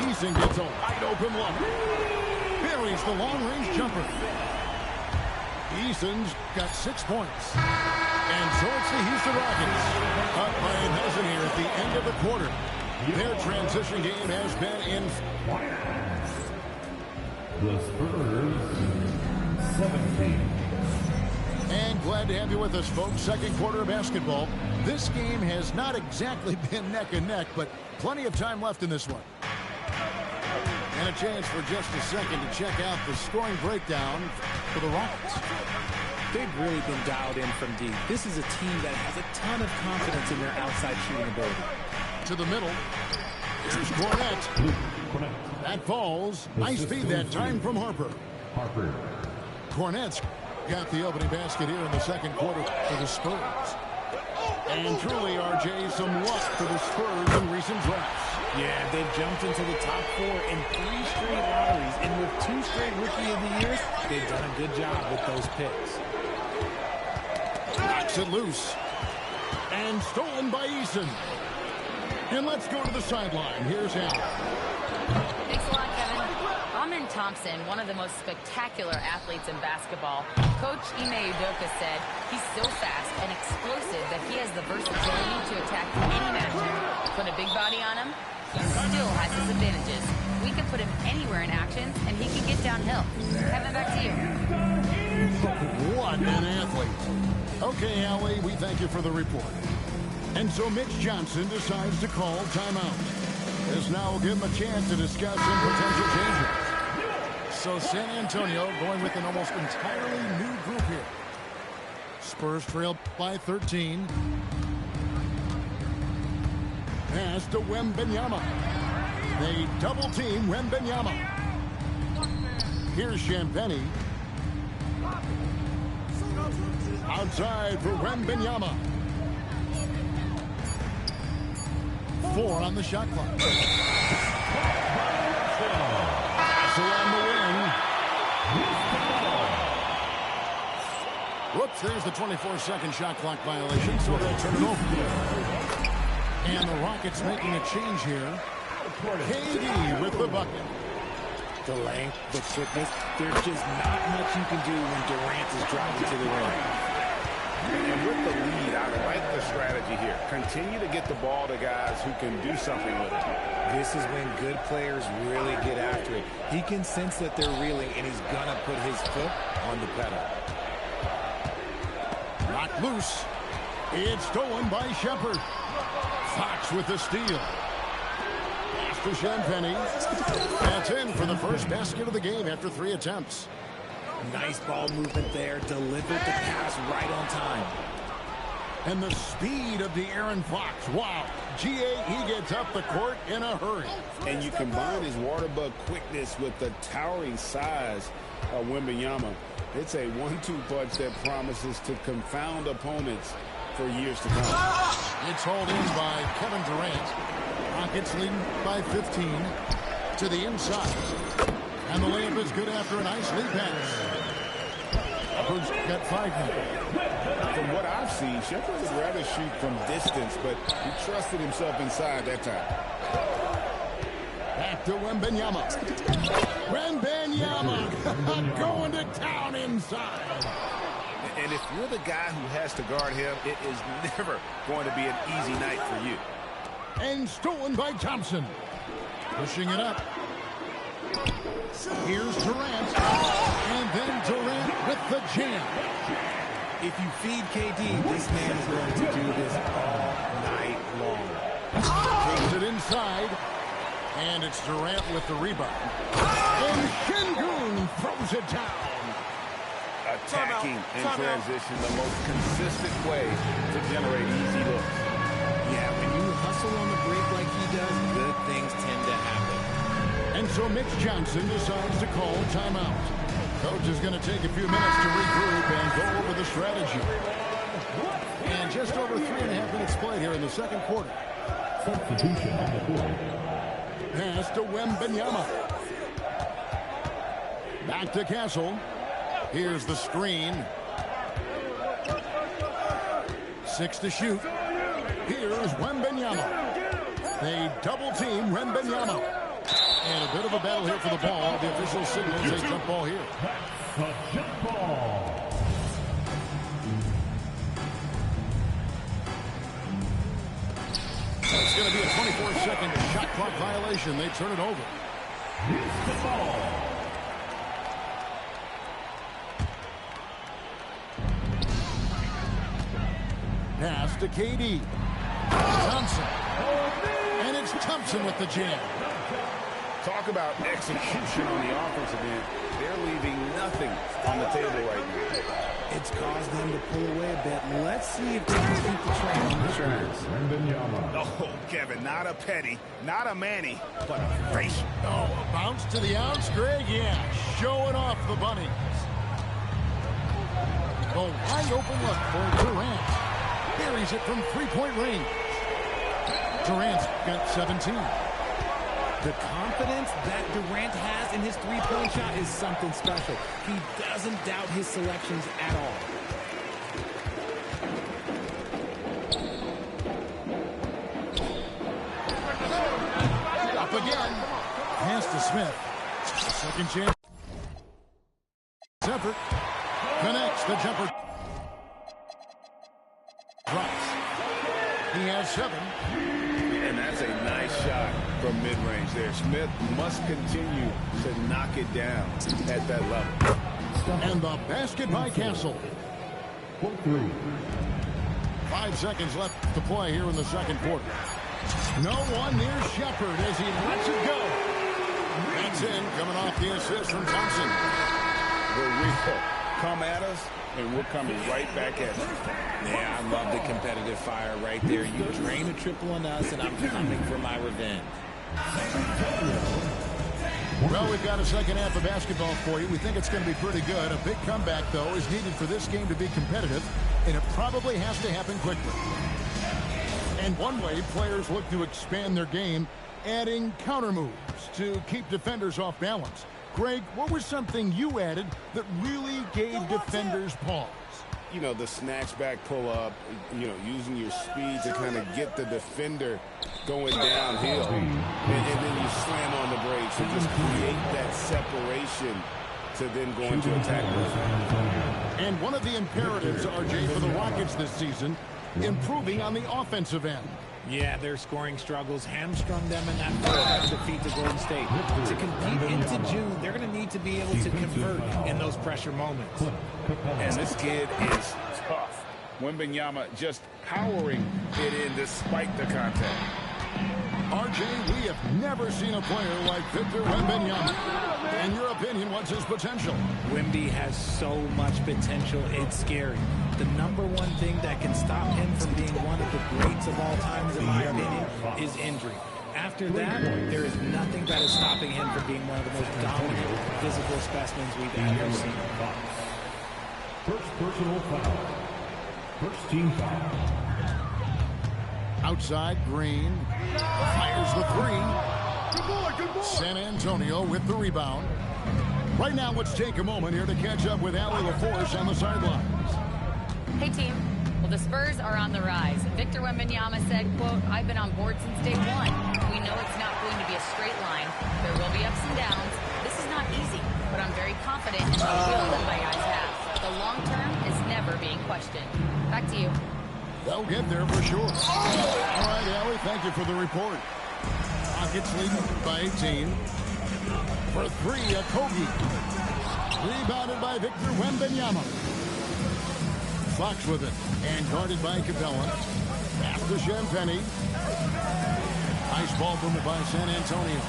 Eason gets a wide open look. Buries the long-range jumper. Eason's got 6 points. And so it's the Houston Rockets. Up by a dozen here at the end of the quarter. Their transition game has been in. The Spurs, 17. And glad to have you with us, folks. Second quarter of basketball. This game has not exactly been neck and neck, but plenty of time left in this one. And a chance for just a second to check out the scoring breakdown for the Rockets. They've really been dialed in from deep. This is a team that has a ton of confidence in their outside shooting ability. To the middle. Here's Cornette. That falls. Nice feed that time from Harper. Cornette's got the opening basket here in the second quarter for the Spurs. And truly, RJ, some luck for the Spurs in recent drafts. Yeah, they've jumped into the top 4 in 3 straight lotteries. And with 2 straight Rookie of the Years, they've done a good job with those picks. Knocks it loose. And stolen by Eason. And let's go to the sideline. Here's Allen. Thanks a lot, Kevin. Amin Thompson, one of the most spectacular athletes in basketball. Coach Ime Udoka said he's so fast and explosive that he has the versatility to attack any matchup. Put a big body on him, he still has his advantages. We can put him anywhere in action, and he can get downhill. Kevin, back to you. What an athlete. Okay, Allie, we thank you for the report. And so Mitch Johnson decides to call timeout. This now will give him a chance to discuss some potential changes. So San Antonio going with an almost entirely new group here. Spurs trail by 13. Pass to Wembanyama. They double team Wembanyama. Here's Champagnie. Outside for Wembanyama. 4 on the shot clock. Pass around the wing. Whoops, there's the 24-second shot clock violation, so they'll turn it over. And the Rockets making a change here. KD with the bucket. The length, the quickness, there's just not much you can do when Durant is driving to the rim. And with the lead, I like the strategy here. Continue to get the ball to guys who can do something with it. This is when good players really get after it. He can sense that they're reeling, and he's going to put his foot on the pedal. Knocked loose. It's stolen by Shepard. Fox with the steal. Pass to Champagnie. That's in for the first basket of the game after 3 attempts. Nice ball movement there. Delivered the pass right on time. And the speed of De'Aaron Fox. Wow. G.A., he gets up the court in a hurry. And you combine his water bug quickness with the towering size of Wembanyama. It's a 1-2 punch that promises to confound opponents for years to come. It's hauled in by Kevin Durant. Rockets leading by 15 to the inside. And the layup is good after a nice lead pass. Shepard's got 5 now. From what I've seen, Shepard would rather shoot from distance, but he trusted himself inside that time. Back to Wembanyama. Wembanyama going to town inside. And if you're the guy who has to guard him, it is never going to be an easy night for you. And stolen by Thompson. Pushing it up. Here's Durant. And then Durant with the jam. If you feed KD, this man is going to do this all night long. Takes it inside. And it's Durant with the rebound. And Şengün throws it down. Attacking in transition, the most consistent way to generate easy looks. Yeah, when you hustle on the break like he does, good things tend to happen. And so Mitch Johnson decides to call timeout. Coach is going to take a few minutes to regroup and go over the strategy. And just over 3.5 minutes played here in the second quarter. Substitution on the court. Pass to Wembanyama. Back to Castle. Here's the screen. 6 to shoot. Here's Wembanyama. They double-team Wembanyama. And a bit of a battle here for the ball. The official signals a jump ball here. A jump ball. It's going to be a 24-second shot clock violation. They turn it over. Here's the ball. Pass to KD. Thompson. And it's Thompson with the jam. Talk about execution on the offensive end. They're leaving nothing on the table right now. It's caused them to pull away a bit. Let's see if they can keep the train on the tracks. Oh, Kevin, not a petty, not a Manny, but a face. Oh, a bounce to the ounce, Greg. Yeah, showing off the bunnies. A wide open look for Durant. Buries it from three-point range. Durant's got 17. The confidence that Durant has in his three-point shot is something special. He doesn't doubt his selections at all. Up again. Pass to Smith. A second chance. Effort. Connects the jumper. Drops. He has 7. And that's a nice shot from mid-range there. Smith must continue to knock it down at that level. And the basket by Castle. 5 seconds left to play here in the second quarter. No one near Shepard as he lets it go. That's in, coming off the assist from Thompson. We come at us, and we're coming right back at you. Yeah, I love the competitive fire right there. You drain a triple on us, and I'm coming for my revenge. Well, we've got a second half of basketball for you. We think it's going to be pretty good. A big comeback, though, is needed for this game to be competitive, and it probably has to happen quickly. And one way players look to expand their game, adding counter moves to keep defenders off balance. Greg, what was something you added that really gave defenders pause? You know, the snatch back pull up, you know, using your speed to kind of get the defender going downhill. And then you slam on the brakes and just create that separation to then go into attack mode. And one of the imperatives, RJ, for the Rockets this season, improving on the offensive end. Yeah, their scoring struggles hamstrung them in that first defeat to Golden State. To compete into June, they're going to need to be able to convert in those pressure moments. And this kid is tough. Wembanyama just powering it in despite the contact. RJ, we have never seen a player like Victor Wembanyama. In your opinion, what's his potential? Wemby has so much potential, it's scary. The number one thing that can stop him from being one of the greats of all times, in my opinion, is injury. After that, there is nothing that is stopping him from being one of the most dominant physical specimens we've ever seen. First personal foul. First team foul. Outside, Green fires the 3. San Antonio with the rebound. Right now, let's take a moment here to catch up with Allie LaForce on the sidelines. Hey, team. Well, the Spurs are on the rise. Victor Wembanyama said, quote, "I've been on board since day one. We know it's not going to be a straight line. There will be ups and downs. This is not easy, but I'm very confident in the will that my guys have. The long term is never being questioned." Back to you. They'll get there for sure. All right, Allie, thank you for the report. Rockets leading by 18. For 3, Okogie. Rebounded by Victor Wembanyama. Fox with it. And guarded by Capella. After Champagny. Nice ball movement by San Antonio.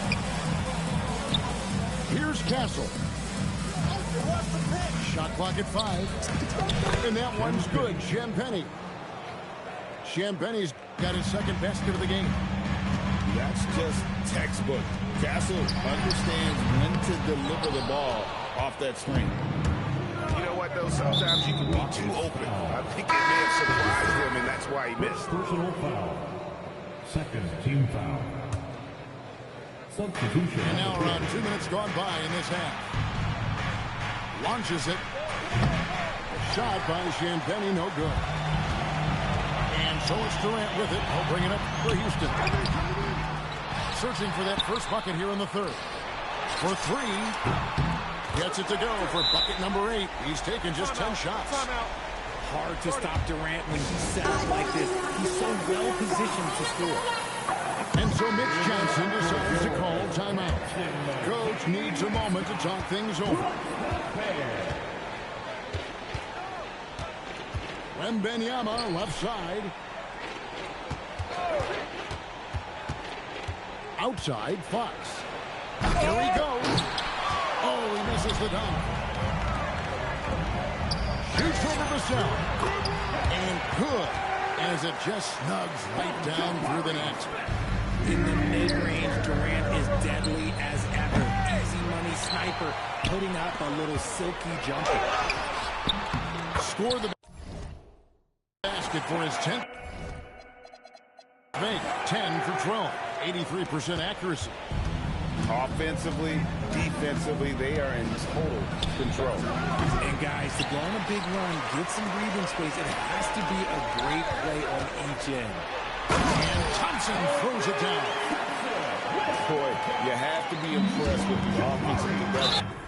Here's Castle. Shot clock at 5. And that one's good. Champagny. Champagny's got his second basket of the game. That's just textbook. Castle understands when to deliver the ball off that screen. You know what, though? Sometimes you can be too open. I think it may have surprised him, and that's why he missed. Personal foul. Second team foul. Substitution. And now around 2 minutes gone by in this half. Launches it. A shot by Champagny, no good. So it's Durant with it. He'll bring it up for Houston. Searching for that first bucket here in the third. For three. Gets it to go for bucket number 8. He's taken just 10 shots. Hard to stop Durant when he's set up like this. He's so well positioned to score. And so Mitch Johnson decides to call timeout. Coach needs a moment to talk things over. Wembanyama left side. Outside, Fox. Here he goes. Oh, he misses the dunk. Shoots over Vassell. And good, as it just snugs right down through the net. In the mid-range, Durant is deadly as ever. Easy money sniper, putting up a little silky jumper. Score the basket for his 10th. Make 10 for 12. 83% accuracy. Offensively, defensively, they are in total control. And guys, to go on a big run, get some breathing space, it has to be a great play on each end. And Thompson throws it down. Boy, you have to be impressed with the offensive production.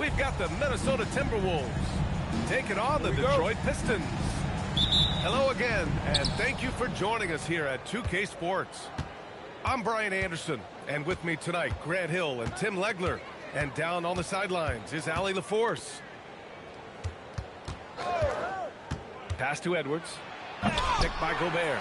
we've got the Minnesota Timberwolves taking on the Detroit Pistons. Hello again, and thank you for joining us here at 2K Sports. I'm Brian Anderson, and with me tonight, Grant Hill and Tim Legler. And down on the sidelines is Allie LaForce. Pass to Edwards. Picked by Gobert.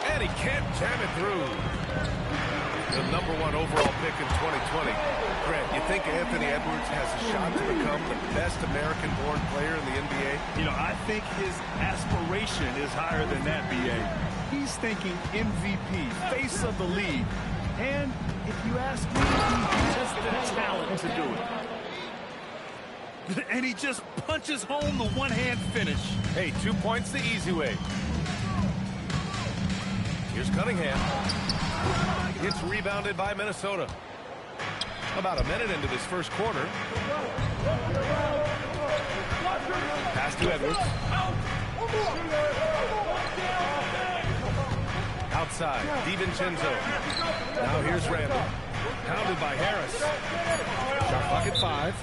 And he can't jam it through. The #1 overall pick in 2020. Grant, you think Anthony Edwards has a shot to become the best American-born player in the NBA? You know, I think his aspiration is higher than that, B.A. He's thinking MVP, face of the league. And if you ask me, he has the talent to do it. And he just punches home the one-hand finish. Hey, 2 points the easy way. Here's Cunningham. It's rebounded by Minnesota. About a minute into this first quarter. Pass to Edwards. Outside, DiVincenzo. Now here's Randall. Pounded by Harris. Shot clock at 5.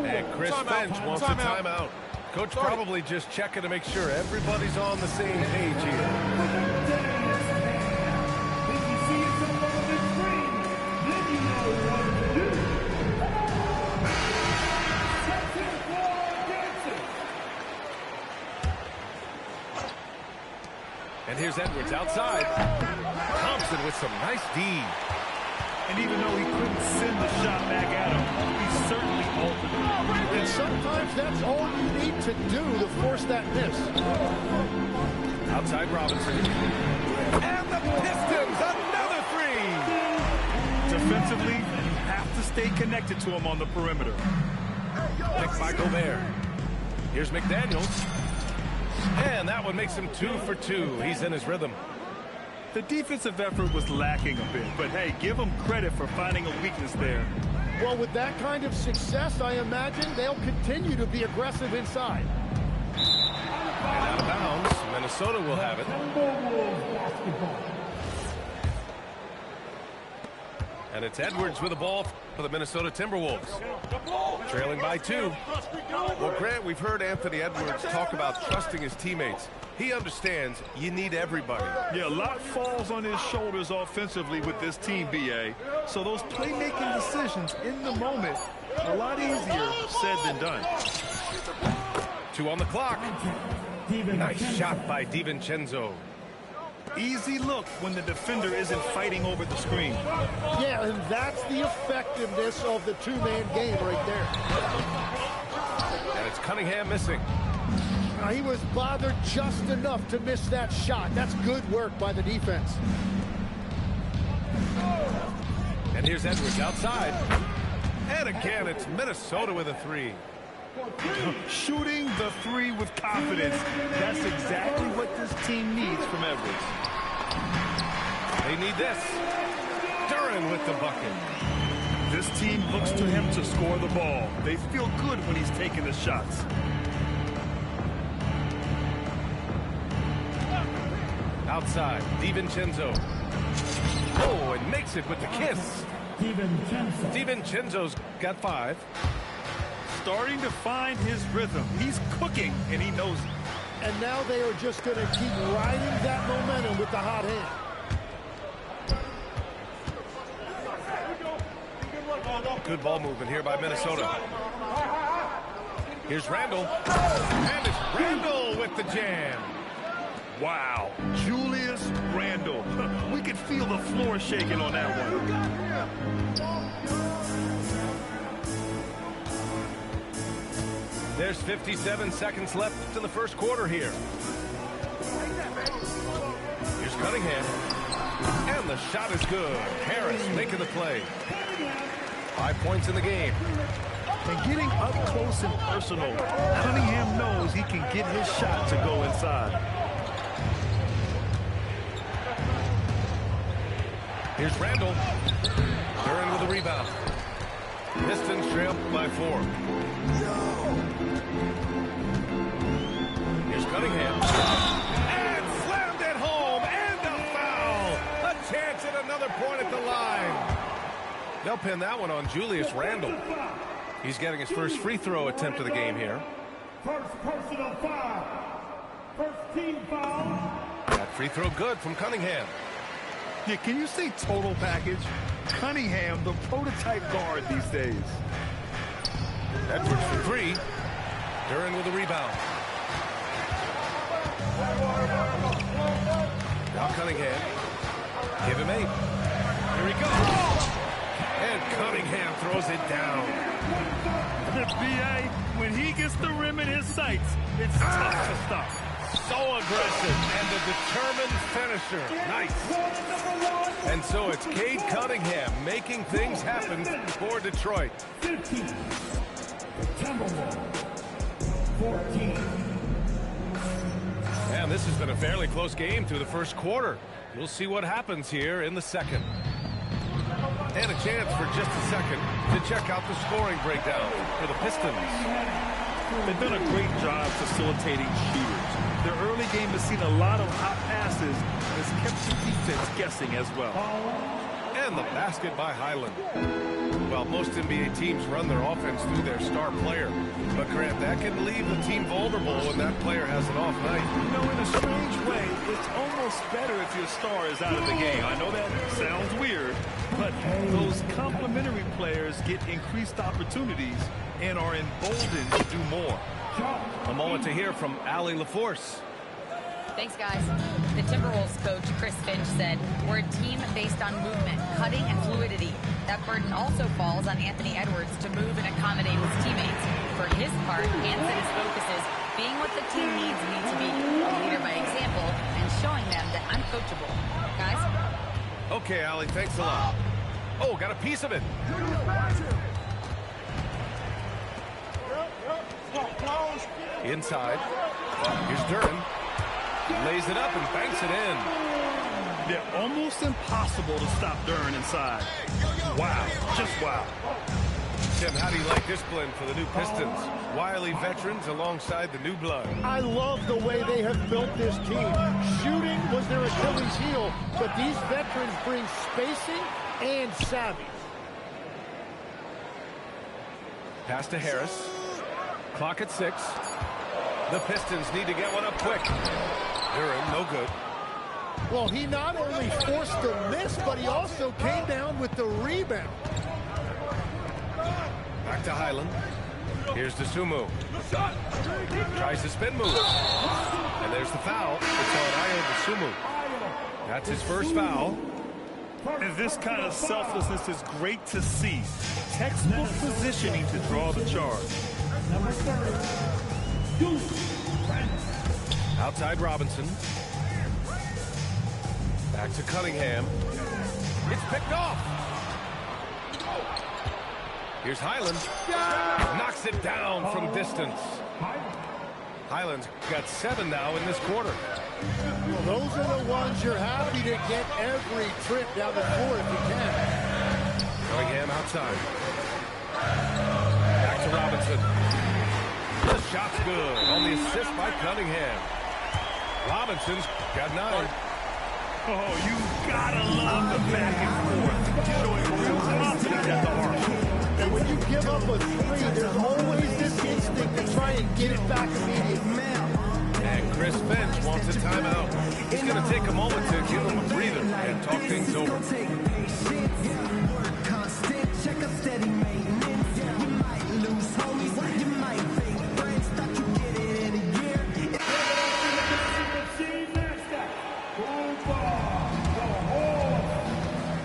And Chris Finch wants a timeout. Coach probably just checking to make sure everybody's on the same page here. And here's Edwards outside. Thompson with some nice D. And even though he couldn't send the shot back at him, he certainly altered it. And sometimes that's all you need to do to force that miss. Outside Robinson. And the Pistons, another 3. Defensively, you have to stay connected to him on the perimeter. Picked by Gobert. Here's McDaniels. And that one makes him 2 for 2. He's in his rhythm. The defensive effort was lacking a bit, but hey, give them credit for finding a weakness there. Well, with that kind of success, I imagine they'll continue to be aggressive inside. And out of bounds, Minnesota will have it. And it's Edwards with the ball for the Minnesota Timberwolves. Trailing by 2. Well, Grant, we've heard Anthony Edwards talk about trusting his teammates. He understands you need everybody. Yeah, a lot falls on his shoulders offensively with this team, B.A. So those playmaking decisions in the moment, a lot easier said than done. 2 on the clock. Nice shot by DiVincenzo. Easy look when the defender isn't fighting over the screen. Yeah, and that's the effectiveness of the two-man game right there. And it's Cunningham missing. He was bothered just enough to miss that shot. That's good work by the defense. And here's Edwards outside. And again, it's Minnesota with a 3. Shooting the 3 with confidence. That's exactly what this team needs from Edwards. They need this. Duran with the bucket. This team looks to him to score the ball. They feel good when he's taking the shots. Outside, DiVincenzo. Oh, and makes it with the kiss. DiVincenzo's got 5. Starting to find his rhythm. He's cooking, and he knows it. And now they are just going to keep riding that momentum with the hot hand. Good ball movement here by Minnesota. Here's Randall. And it's Randall with the jam. Wow, Julius Randle. We could feel the floor shaking on that one. There's 57 seconds left in the first quarter here. Here's Cunningham. And the shot is good. Harris making the play. 5 points in the game. And getting up close and personal, Cunningham knows he can get his shot to go inside. Here's Randall. Duran with a rebound. Pistons trail by 4. Here's Cunningham. And slammed it home. And a foul. A chance at another point at the line. They'll pin that one on Julius Randle. He's getting his first free throw attempt of the game here. First personal foul. First team foul. That free throw good from Cunningham. Yeah, can you say total package? Cunningham, the prototype guard these days. Edwards for 3. Duran with a rebound. Now Cunningham. Give him 8. Here he goes. And Cunningham throws it down. The BA, when he gets the rim in his sights, it's tough to stop. So aggressive and a determined finisher. Nice. And so it's Cade Cunningham making things happen for Detroit. 15. The Timberwolves. 14. And this has been a fairly close game through the first quarter. We'll see what happens here in the second. And a chance for just a second to check out the scoring breakdown for the Pistons. They've done a great job facilitating shooters. Their early game has seen a lot of hot passes and has kept the defense guessing as well. And the basket by Highland. Well, most NBA teams run their offense through their star player. But, Grant, that can leave the team vulnerable when that player has an off night. You know, in a strange way, it's almost better if your star is out of the game. I know that sounds weird, but those complementary players get increased opportunities and are emboldened to do more. A moment to hear from Allie LaForce. Thanks, guys. The Timberwolves coach, Chris Finch, said, "We're a team based on movement, cutting, and fluidity. That burden also falls on Anthony Edwards to move and accommodate his teammates. For his part, Anthony's focus is being what the team needs me to be, a leader by example, and showing them that I'm coachable." Guys? Okay, Allie, thanks a lot. Oh, got a piece of it. Inside. Here's Duran. Lays it up and banks it in. They're almost impossible to stop Duran inside. Wow, just wow. Tim, how do you like this blend for the new Pistons? Wily veterans alongside the new blood. I love the way they have built this team. Shooting was their Achilles heel, but these veterans bring spacing and savvy. Pass to Harris. Clock at 6. The Pistons need to get one up quick. Duran, no good. Well, he not only forced the miss, but he also came down with the rebound. Back to Highland. Here's the Sumu. Tries the spin move. And there's the foul. It's on Ayo Sumu. That's his first foul. And this kind of selflessness is great to see. Textbook positioning to draw the charge. Number 30. Outside Robinson. Back to Cunningham. It's picked off. Here's Highland. Knocks it down from distance. Highland's got 7 now in this quarter. Well, those are the ones you're happy to get every trip down the court if you can. Cunningham outside. Back to Robinson. The shot's good on the assist by Cunningham. Robinson's got 9. Oh, you gotta love the back and forth. Showing real confidence at the arc. And when you give up a 3, there's always this instinct to try and get it back immediately. And Chris Finch wants a timeout. He's going to take a moment to give him a breather and talk things over.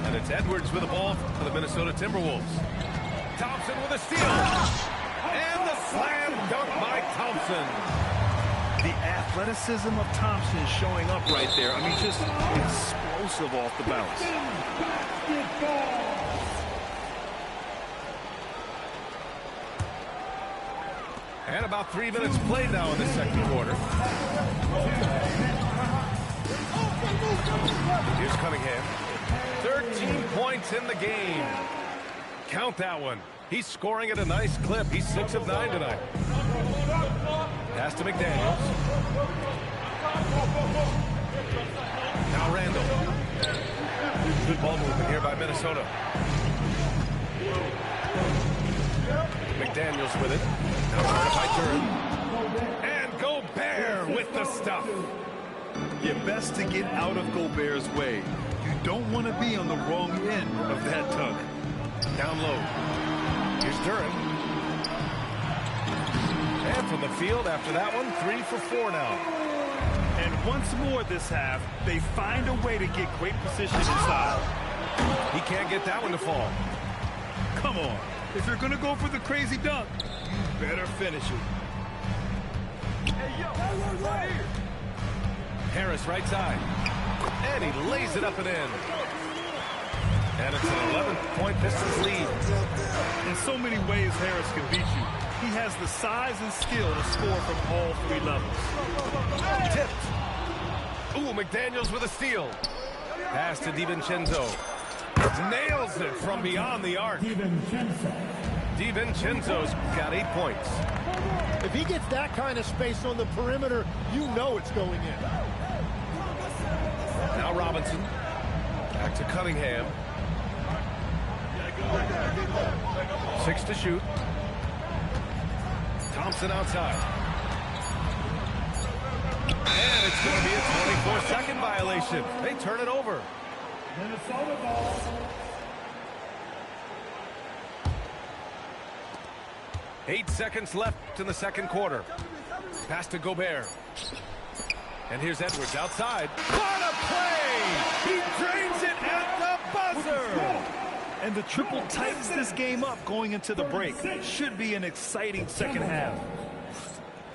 And it's Edwards with the ball for the Minnesota Timberwolves. Thompson with a steal. And the slam dunk by Thompson. The athleticism of Thompson is showing up right there. I mean, just explosive off the bounce. And about 3 minutes played now in the second quarter. Here's Cunningham. 13 points in the game. Count that one. He's scoring at a nice clip. He's 6 of 9 tonight. Pass to McDaniels. Now Randall. Good ball movement here by Minnesota. McDaniels with it. Now trying by Duran. And Gobert with the stuff. You're best to get out of Gobert's way. You don't want to be on the wrong end of that tug. Down low. Here's Duran. And from the field after that one, 3 for 4 now. And once more this half, they find a way to get great position inside. He can't get that one to fall. Come on. If you're going to go for the crazy dunk, you better finish it. Hey, yo, right here. Harris right side. And he lays it up and in. And it's an 11-point Pistons lead. In so many ways, Harris can beat you. He has the size and skill to score from all 3 levels. Tipped. Ooh, McDaniels with a steal. Pass to DiVincenzo. Nails it from beyond the arc. DiVincenzo's got 8 points. If he gets that kind of space on the perimeter, you know it's going in. Now Robinson. Back to Cunningham. 6 to shoot. Thompson outside. And it's going to be a 24-second violation. They turn it over. Minnesota ball. Eight seconds left in the second quarter. Pass to Gobert. And here's Edwards outside. What a play! He drains it at the buzzer! And the triple tightens this game up going into the break. Should be an exciting second half.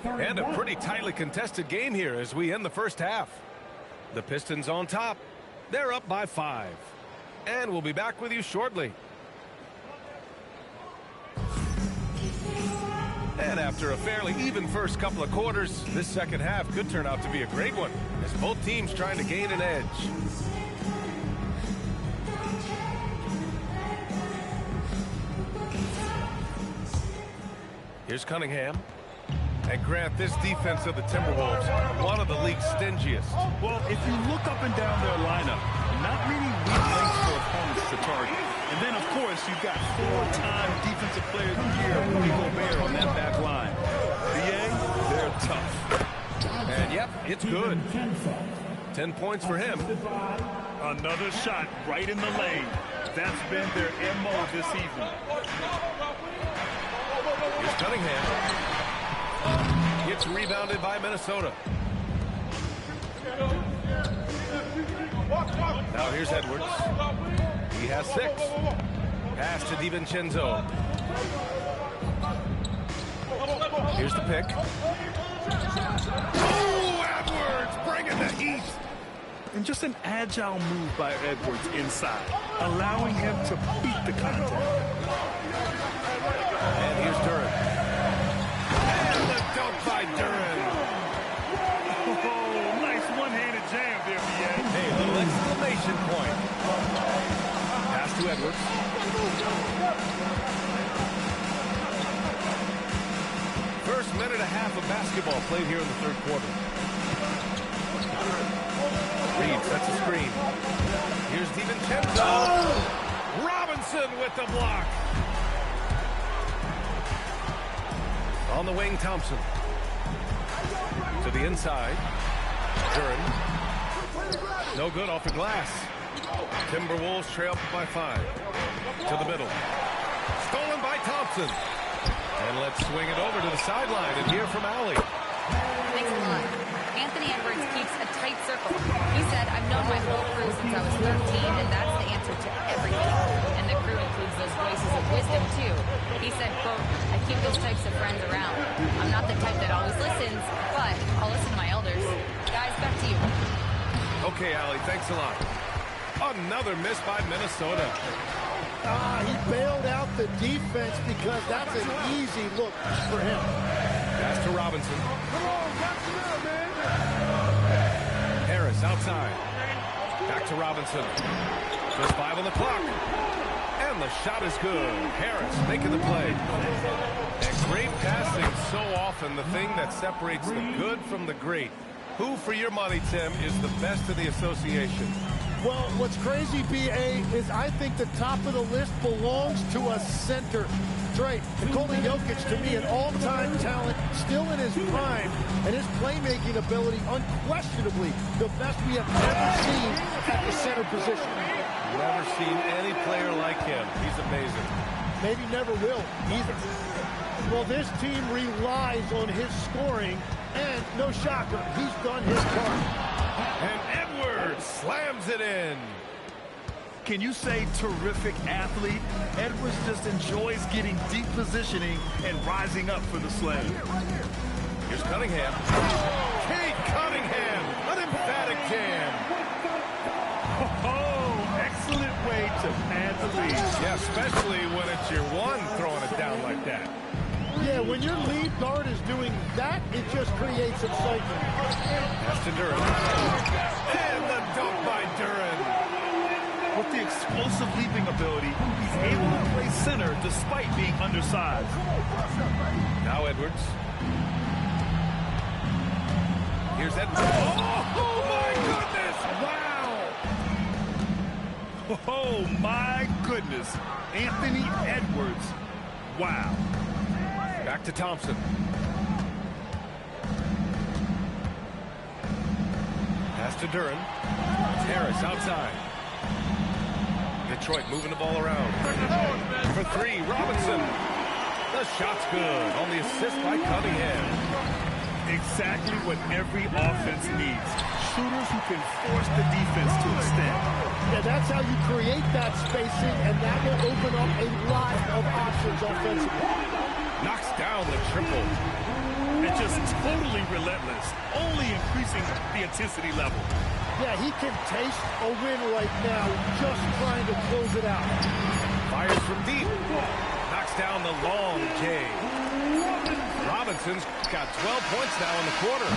And a pretty tightly contested game here as we end the first half. The Pistons on top. They're up by 5. And we'll be back with you shortly. And after a fairly even first couple of quarters, this second half could turn out to be a great one as both teams trying to gain an edge. Here's Cunningham. And Grant, this defense of the Timberwolves, one of the league's stingiest. Well, if you look up and down their lineup, not many weak links for opponents to target. And then, of course, you've got 4-time Defensive Player of the Year, Rudy Gobert, on that back line. BA, they're tough. And, yep, it's good. 10 points for him. Another shot right in the lane. That's been their MO this season. Here's Cunningham. Gets rebounded by Minnesota. Now here's Edwards. He has 6. Pass to DiVincenzo. Here's the pick. Oh, Edwards bringing the heat. And just an agile move by Edwards inside, allowing him to beat the contact. And here's Duran. And the dunk by Duran. Oh, nice one-handed jam there, BA. Hey, a little exclamation point. Pass to Edwards. First minute and a half of basketball played here in the third quarter. Reed sets a screen. Here's DiVincenzo. Robinson with the block. On the wing, Thompson. To the inside. Duran. No good off the glass. Timberwolves trail by 5. To the middle. Stolen by Thompson. And let's swing it over to the sideline and hear from Allie. Thanks a lot. Anthony Edwards keeps a tight circle. He said, I've known my whole crew since I was 13, and that's the answer to everything. And the crew includes those voices of wisdom, too. He said, quote, I keep those types of friends around. I'm not the type that always listens, but I'll listen to my elders. Guys, back to you. Okay, Allie, thanks a lot. Another miss by Minnesota. He bailed out the defense because that's an easy look for him. Pass to Robinson. Come on, catch him out, man. Harris outside. Back to Robinson. Just 5 on the clock. And the shot is good. Harris making the play. And great passing so often, the thing that separates the good from the great. Who, for your money, Tim, is the best in the association? Well, what's crazy, B.A., is I think the top of the list belongs to a center. That's right. Nikola Jokic, to me, an all-time talent, still in his prime, and his playmaking ability, unquestionably, the best we have ever seen at the center position. Never seen any player like him. He's amazing. Maybe never will either. Well, this team relies on his scoring, and no shocker, he's done his part. And Edwards slams it in. Can you say terrific athlete? Edwards just enjoys getting deep positioning and rising up for the slam. Here's Cunningham. Kate Cunningham, an emphatic jam. Oh, excellent way to pad the lead. Yeah, especially when it's your one throwing it down like that. Yeah, when your lead guard is doing that, it just creates excitement. That's to Duran. And the dunk by Duran. With the explosive leaping ability, he's able to play center despite being undersized. Now Edwards. Here's Edwards. Oh my goodness! Wow! Oh, my goodness. Anthony Edwards. Wow. Back to Thompson. Pass to Duran. Harris outside. Detroit moving the ball around. For 3, Robinson. The shot's good on the assist by Cunningham. Exactly what every offense needs. Shooters who can force the defense to extend. Yeah, that's how you create that spacing, and that will open up a lot of options offensively. Knocks down the triple. And just totally relentless, only increasing the intensity level. Yeah, he can taste a win right now, just trying to close it out. Fires from deep. Knocks down the long J. Robinson's got 12 points now in the quarter.